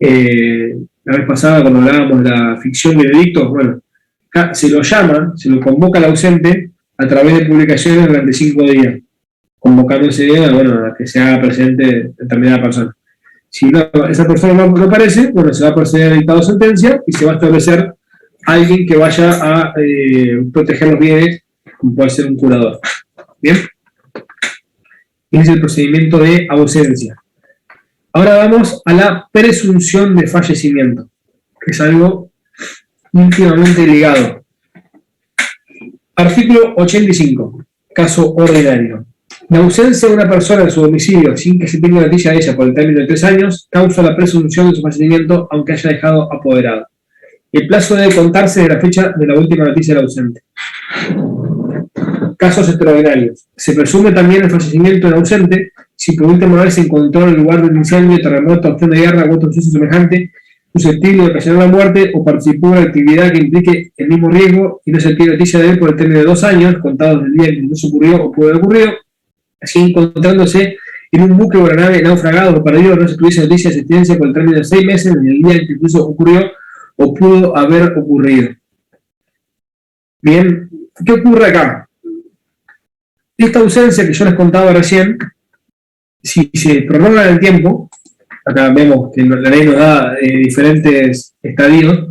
la vez pasada cuando hablábamos de la ficción del edicto, bueno, acá se lo llama, se lo convoca al ausente a través de publicaciones durante 5 días, convocándose a que se haga presente determinada persona. Si esa persona no aparece, bueno, se va a proceder a dictado sentencia y se va a establecer alguien que vaya a proteger los bienes, como puede ser un curador. ¿Bien? Ese es el procedimiento de ausencia. Ahora vamos a la presunción de fallecimiento, que es algo íntimamente ligado. Artículo 85, caso ordinario. La ausencia de una persona en su domicilio sin que se tenga noticia de ella por el término de 3 años causa la presunción de su fallecimiento aunque haya dejado apoderado. El plazo debe contarse de la fecha de la última noticia del ausente. Casos extraordinarios. Se presume también el fallecimiento del ausente si por última vez se encontró en el lugar del incendio, terremoto, acción de guerra u otro suceso semejante susceptible de ocasionar la muerte o participó en una actividad que implique el mismo riesgo y no se tiene noticia de él por el término de 2 años, contados del día en que no se ocurrió o pudo haber ocurrido, así encontrándose en un buque o aeronave naufragado o perdido, no se tuviese noticia de existencia por el término de 6 meses en el día en que incluso ocurrió o pudo haber ocurrido. Bien, ¿qué ocurre acá? Esta ausencia que yo les contaba recién, si se prolonga en el tiempo, acá vemos que la ley nos da diferentes estadios,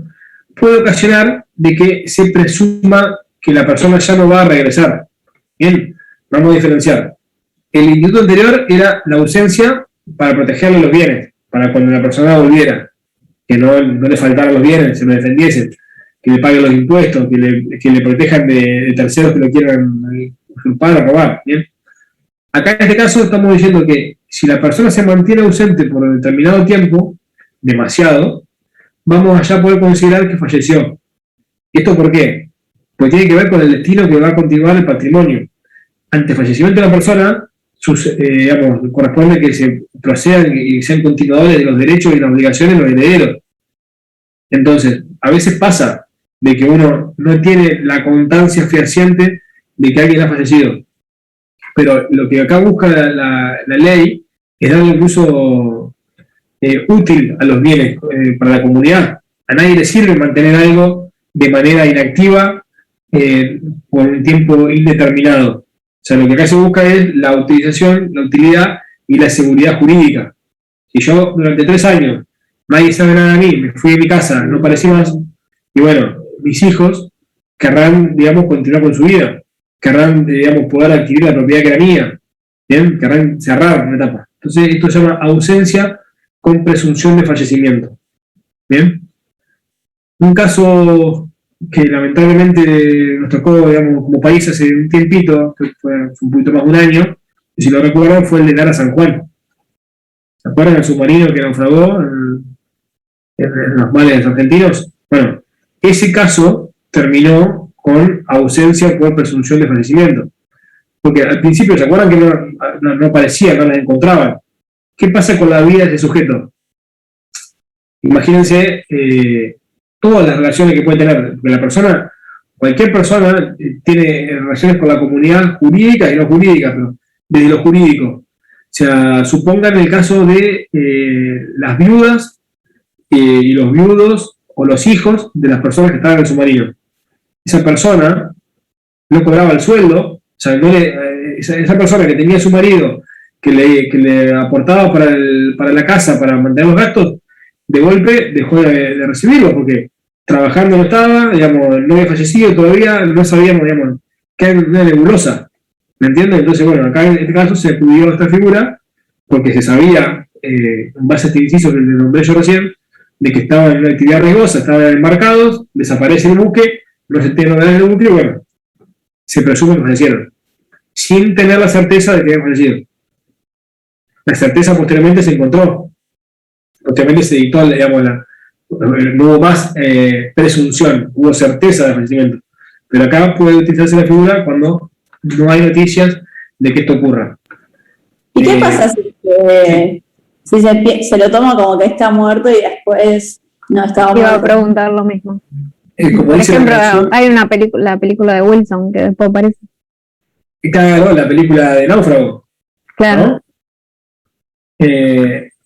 puede ocasionar de que se presuma que la persona ya no va a regresar. Bien, vamos a diferenciar. El instituto anterior era la ausencia para protegerle los bienes, para cuando la persona volviera, que no le faltaran los bienes, se lo defendiesen, que le paguen los impuestos, que le protejan de terceros que lo quieran usurpar o robar. ¿Bien? Acá en este caso estamos diciendo que si la persona se mantiene ausente por determinado tiempo, demasiado, vamos allá a poder considerar que falleció. ¿Esto por qué? Pues tiene que ver con el destino que va a continuar el patrimonio. Ante fallecimiento de la persona, corresponde que se procedan y sean continuadores de los derechos y las obligaciones de los herederos. Entonces, a veces pasa de que uno no tiene la constancia fehaciente de que alguien ha fallecido. Pero lo que acá busca la ley es darle un uso útil a los bienes para la comunidad. A nadie le sirve mantener algo de manera inactiva por un tiempo indeterminado. O sea, lo que acá se busca es la utilización, la utilidad y la seguridad jurídica. Si yo durante 3 años nadie sabe nada de mí, me fui de mi casa, no aparecí más, y bueno, mis hijos querrán, digamos, continuar con su vida, querrán, digamos, poder adquirir la propiedad que era mía, ¿bien? Querrán cerrar una etapa. Entonces, esto se llama ausencia con presunción de fallecimiento. ¿Bien? Un caso que lamentablemente nos tocó, digamos, como país hace un tiempito, que fue un poquito más de un año, y si lo recuerdan, fue el de Lara San Juan. ¿Se acuerdan del submarino que naufragó en los mares argentinos? Bueno, ese caso terminó con ausencia por presunción de fallecimiento. Porque al principio, ¿se acuerdan que no aparecían, no las encontraban? ¿Qué pasa con la vida de ese sujeto? Imagínense todas las relaciones que puede tener, porque la persona, cualquier persona tiene relaciones con la comunidad jurídica y no jurídica, pero desde lo jurídico. O sea, supongan el caso de las viudas y los viudos o los hijos de las personas que estaban en el submarino. Esa persona no cobraba el sueldo, o sea, esa persona que tenía su marido, que le aportaba para la casa, para mantener los gastos, de golpe dejó de recibirlo, porque trabajando no estaba, digamos, no había fallecido todavía, no sabíamos, digamos, que era una nebulosa, ¿me entienden? Entonces, bueno, acá en este caso se acudió a esta figura, porque se sabía, en base a este inciso que le nombré yo recién, de que estaba en una actividad riesgosa, estaban embarcados, desaparece el buque, no se tiene nada del buque, y bueno, se presume que fallecieron, sin tener la certeza de que habían fallecido. La certeza posteriormente se encontró, posteriormente se dictó, digamos, no hubo más presunción, hubo certeza de fallecimiento. Pero acá puede utilizarse la figura cuando no hay noticias de que esto ocurra. ¿Y qué pasa si se lo toma como que está muerto y después no estaba muerto? Iba a preguntar lo mismo. Como Por dice ejemplo, la canción, hay una película, la película de Wilson, que después aparece. claro, la película de Náufrago, Claro. ¿no?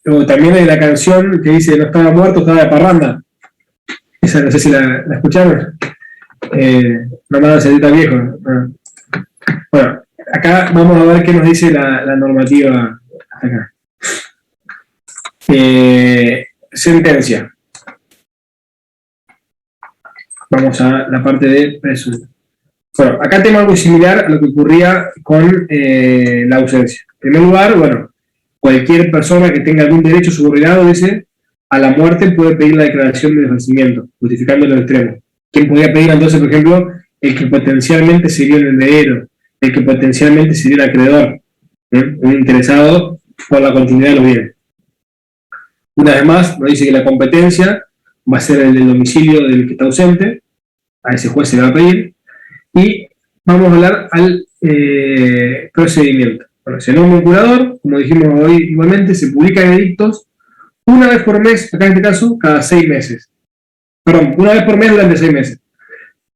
O también hay la canción que dice no estaba muerto, estaba de parranda. Esa no sé si la escucharon. No me da viejo. Bueno, acá vamos a ver qué nos dice la normativa acá. Sentencia. Vamos a la parte de presunción. Bueno, acá tenemos algo similar a lo que ocurría con la ausencia. En primer lugar, bueno, cualquier persona que tenga algún derecho subordinado, dice, a la muerte puede pedir la declaración de fallecimiento, justificando el extremo. ¿Quién podría pedir entonces, por ejemplo, el que potencialmente sería el heredero, el que potencialmente sería el acreedor, un interesado por la continuidad de los bienes? Una vez más, nos dice que la competencia va a ser el del domicilio del que está ausente, a ese juez se le va a pedir, y vamos a hablar al procedimiento. Bueno, se nombra un curador, como dijimos hoy igualmente, se publican edictos una vez por mes, acá en este caso, cada 6 meses. Perdón, una vez por mes durante 6 meses.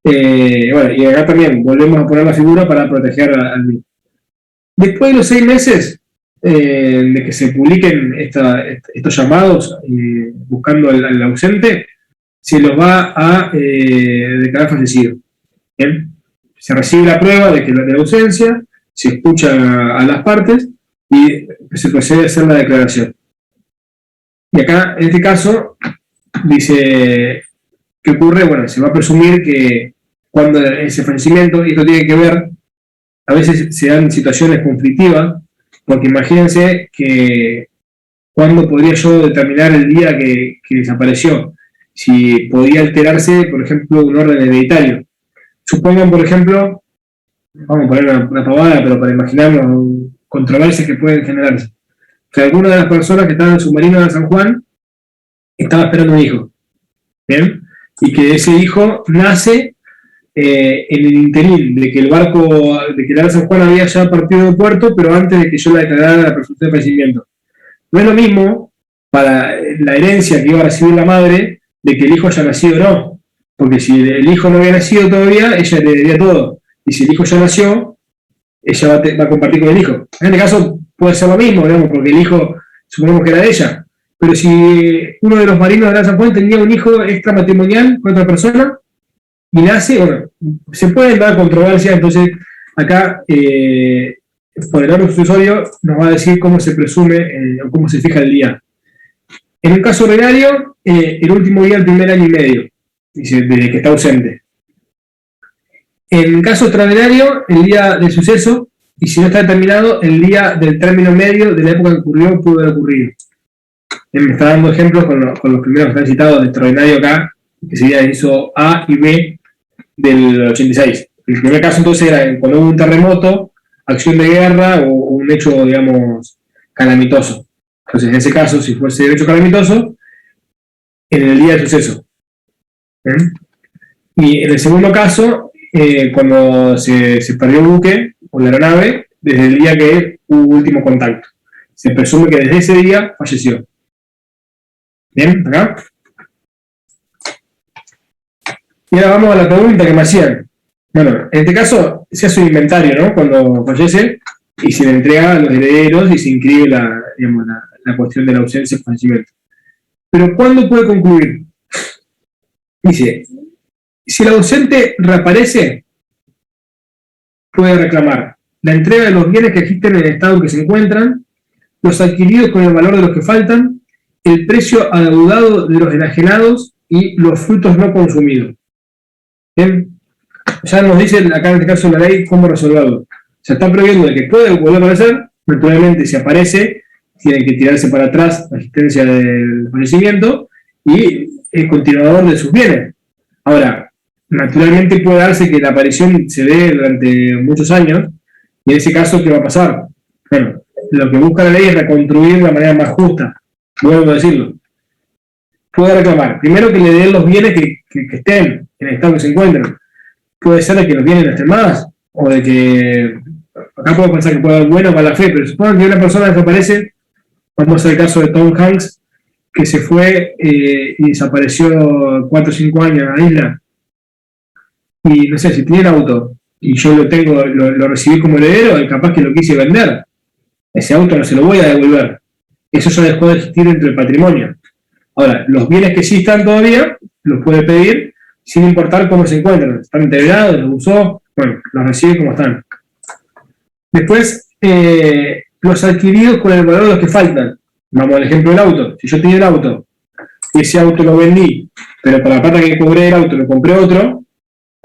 Bueno, y acá también volvemos a poner la figura para proteger al mismo. Después de los 6 meses de que se publiquen estos llamados buscando al ausente, se los va a declarar fallecido. ¿Bien? Se recibe la prueba de la ausencia, se escucha a las partes y se procede a hacer la declaración. Y acá, en este caso, dice, ¿qué ocurre? Bueno, se va a presumir que cuando ese fallecimiento, y esto tiene que ver, a veces se dan situaciones conflictivas, porque imagínense que cuándo podría yo determinar el día que desapareció, si podía alterarse, por ejemplo, un orden hereditario. Supongan, por ejemplo, vamos a poner una pavada, pero para imaginarnos controversias que pueden generarse, que alguna de las personas que estaban en el submarino de San Juan estaba esperando un hijo, ¿bien? Y que ese hijo nace en el interín de que el barco, de que el San Juan había ya partido del puerto, pero antes de que yo la declarara la presunción de fallecimiento. No es lo mismo para la herencia que iba a recibir la madre de que el hijo haya nacido o no, porque si el hijo no había nacido todavía, ella heredería todo, y si el hijo ya nació, ella va a compartir con el hijo. En este caso puede ser lo mismo, digamos, porque el hijo suponemos que era de ella, pero si uno de los marinos de la San Juan tenía un hijo extramatrimonial con otra persona, y nace, bueno, se pueden dar controversias, entonces acá, por el orden sucesorio, nos va a decir cómo se presume o cómo se fija el día. En un caso ordinario, el último día del primer año y medio, dice, desde que está ausente. En caso extraordinario, el día del suceso, y si no está determinado, el día del término medio de la época que ocurrió o pudo haber ocurrido. Me está dando ejemplos con los primeros que están citados de extraordinario acá, que sería el inciso A y B del 86. El primer caso entonces era cuando hubo un terremoto, acción de guerra o un hecho, digamos, calamitoso. Entonces, en ese caso, si fuese un hecho calamitoso, en el día del suceso. Y en el segundo caso, cuando se perdió el buque o la aeronave, desde el día que hubo último contacto. Se presume que desde ese día falleció. ¿Bien? ¿Acá? Y ahora vamos a la pregunta que me hacían. Bueno, en este caso se hace un inventario, ¿no? Cuando fallece y se le entrega a los herederos y se inscribe la cuestión de la ausencia y fallecimiento. Pero ¿cuándo puede concluir? Dice, si el ausente reaparece, puede reclamar la entrega de los bienes que existen en el estado en que se encuentran, los adquiridos con el valor de los que faltan, el precio adeudado de los enajenados y los frutos no consumidos. ¿Bien? Ya nos dice acá en este caso la ley cómo resolverlo. Se está previendo de que puede volver a aparecer, naturalmente si aparece, tiene que tirarse para atrás la existencia del fallecimiento y el continuador de sus bienes. Ahora, naturalmente puede darse que la aparición se dé durante muchos años, y en ese caso, ¿qué va a pasar? Bueno, lo que busca la ley es reconstruir de la manera más justa, vuelvo a decirlo. Puede reclamar, primero que le den los bienes que estén en el estado que se encuentran. Puede ser de que los bienes no estén más, o de que, acá puedo pensar que puede haber buena o mala fe, pero supongo que una persona desaparece, vamos a hacer el caso de Tom Hanks, que se fue y desapareció 4 o 5 años en la isla, y no sé, si tiene el auto, y yo lo recibí como heredero, y capaz que lo quise vender, ese auto no se lo voy a devolver, eso ya dejó de existir dentro del patrimonio. Ahora, los bienes que sí están todavía, los puede pedir, sin importar cómo se encuentran, están integrados, los usó, bueno, los recibe como están. Después, los adquiridos con el valor de los que faltan. Vamos al ejemplo del auto. Si yo tenía el auto, y ese auto lo vendí, pero por la plata que cobré el auto lo compré otro,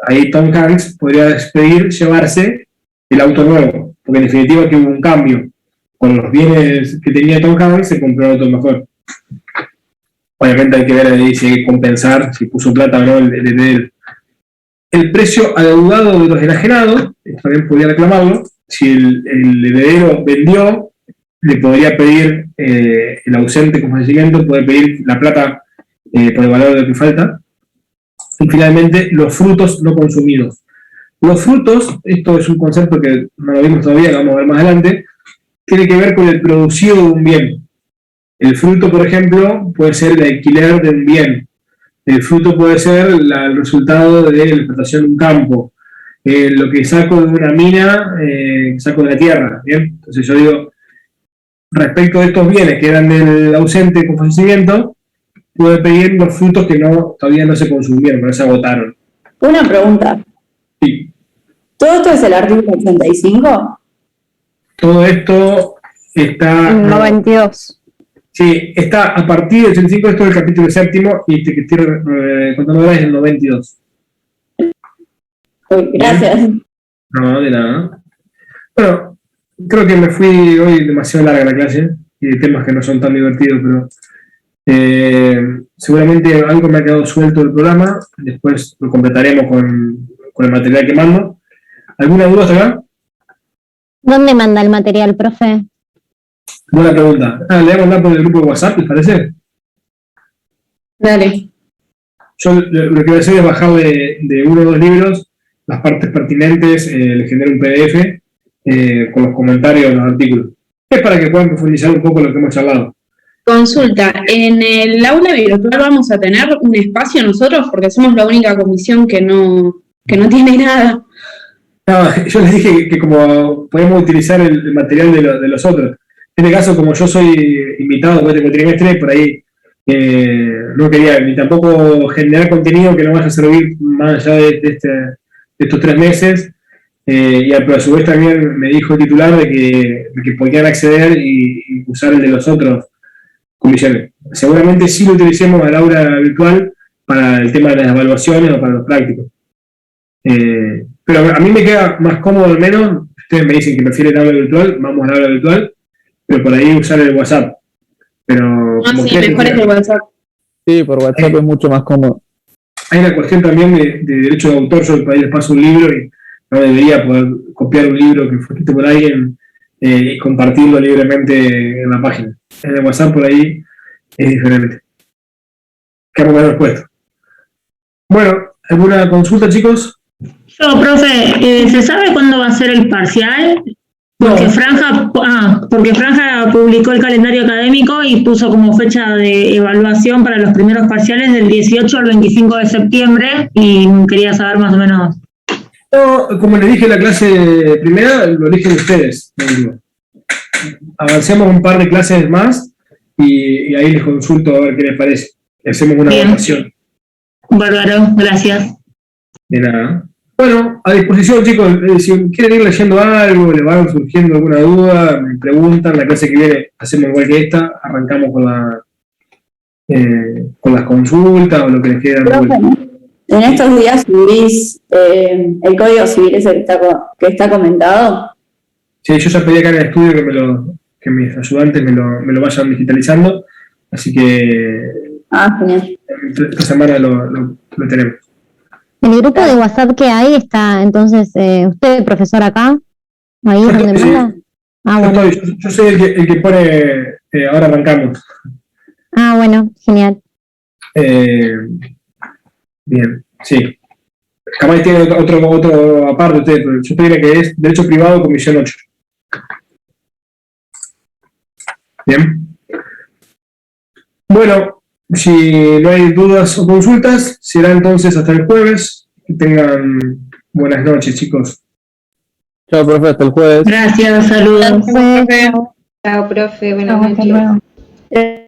ahí Tom Hanks podría pedir llevarse el auto nuevo, porque en definitiva que hubo un cambio. Con los bienes que tenía Tom Hanks se compró otro mejor. Obviamente hay que ver ahí si hay que compensar, si puso plata o no el precio adeudado de los enajenados, también podría reclamarlo. Si el heredero vendió, le podría pedir el ausente con fallecimiento, puede pedir la plata por el valor de lo que falta. Y finalmente, los frutos no consumidos. Los frutos, esto es un concepto que no lo vimos todavía, lo vamos a ver más adelante, tiene que ver con el producido de un bien. El fruto, por ejemplo, puede ser el alquiler de un bien. El fruto puede ser el resultado de la explotación de un campo. Lo que saco de una mina, saco de la tierra. ¿Bien? Entonces yo digo, respecto de estos bienes que eran del ausente con fallecimiento, puede pedir los frutos que todavía no se consumieron, pero se agotaron. Una pregunta. Sí. ¿Todo esto es el artículo 85? Todo esto está... En 92. Sí, está a partir del 85, esto es el capítulo 7, y este que estoy contando ahora es el 92. Gracias. No, de nada. Bueno, creo que me fui hoy demasiado larga la clase, y de temas que no son tan divertidos, pero seguramente algo me ha quedado suelto del programa, después lo completaremos con el material que mando. ¿Alguna duda hasta acá? ¿Dónde manda el material, profe? Buena pregunta. Le voy a mandar por el grupo de WhatsApp, ¿les parece? Dale. Yo lo que voy a hacer es bajar de 1 o 2 libros las partes pertinentes, le genero un PDF con los comentarios de los artículos. Es para que puedan profundizar un poco lo que hemos charlado. Consulta, en el aula virtual vamos a tener un espacio nosotros porque somos la única comisión que no tiene nada. No, yo les dije que como podemos utilizar el material de los otros. En este caso, como yo soy invitado después del trimestre, por ahí No quería ni tampoco generar contenido que no vaya a servir más allá de estos 3 meses. Pero a su vez también me dijo el titular de que podían acceder y usar el de los otros comisiones. Seguramente sí lo utilicemos al aula virtual para el tema de las evaluaciones o para los prácticos. Pero a mí me queda más cómodo, al menos, ustedes me dicen que prefieren el aula virtual, vamos al aula virtual, pero por ahí usar el WhatsApp. Pero Sí, mejor es el WhatsApp. Sí, por WhatsApp es mucho más cómodo. Hay una cuestión también de derecho de autor. Yo por ahí les paso un libro y no debería poder copiar un libro que fue escrito por alguien y compartirlo libremente en la página. En el WhatsApp por ahí es diferente. Quedamos menos puestos. Bueno, ¿alguna consulta, chicos? Yo, profe, ¿se sabe cuándo va a ser el parcial? Porque Franja publicó el calendario académico y puso como fecha de evaluación para los primeros parciales del 18 al 25 de septiembre y quería saber más o menos. No, como les dije en la clase primera, lo eligen ustedes. Avancemos un par de clases más y ahí les consulto a ver qué les parece. Hacemos una votación. Bárbaro, gracias. De nada. Bueno, a disposición, chicos. Si quieren ir leyendo algo, les van surgiendo alguna duda, me preguntan. La clase que viene hacemos igual que esta, arrancamos con las consultas o lo que les quede. En estos días subís el código civil ese que está comentado. Sí, yo ya pedí acá en el estudio que mis ayudantes me lo vayan digitalizando, así que Genial. esta semana lo tenemos. En el grupo de WhatsApp que hay está, entonces, usted, profesor, acá, ahí Yo donde estoy, manda. Yo soy el que pone, ahora arrancamos. Bueno, genial. Bien, sí. Capaz tiene otro aparte usted, pero yo estoy en el que es Derecho Privado, Comisión 8. Bien. Bueno, si no hay dudas o consultas, será entonces hasta el jueves. Que tengan buenas noches, chicos. Chao, profe, hasta el jueves. Gracias, saludos. Chao, profe, buenas noches.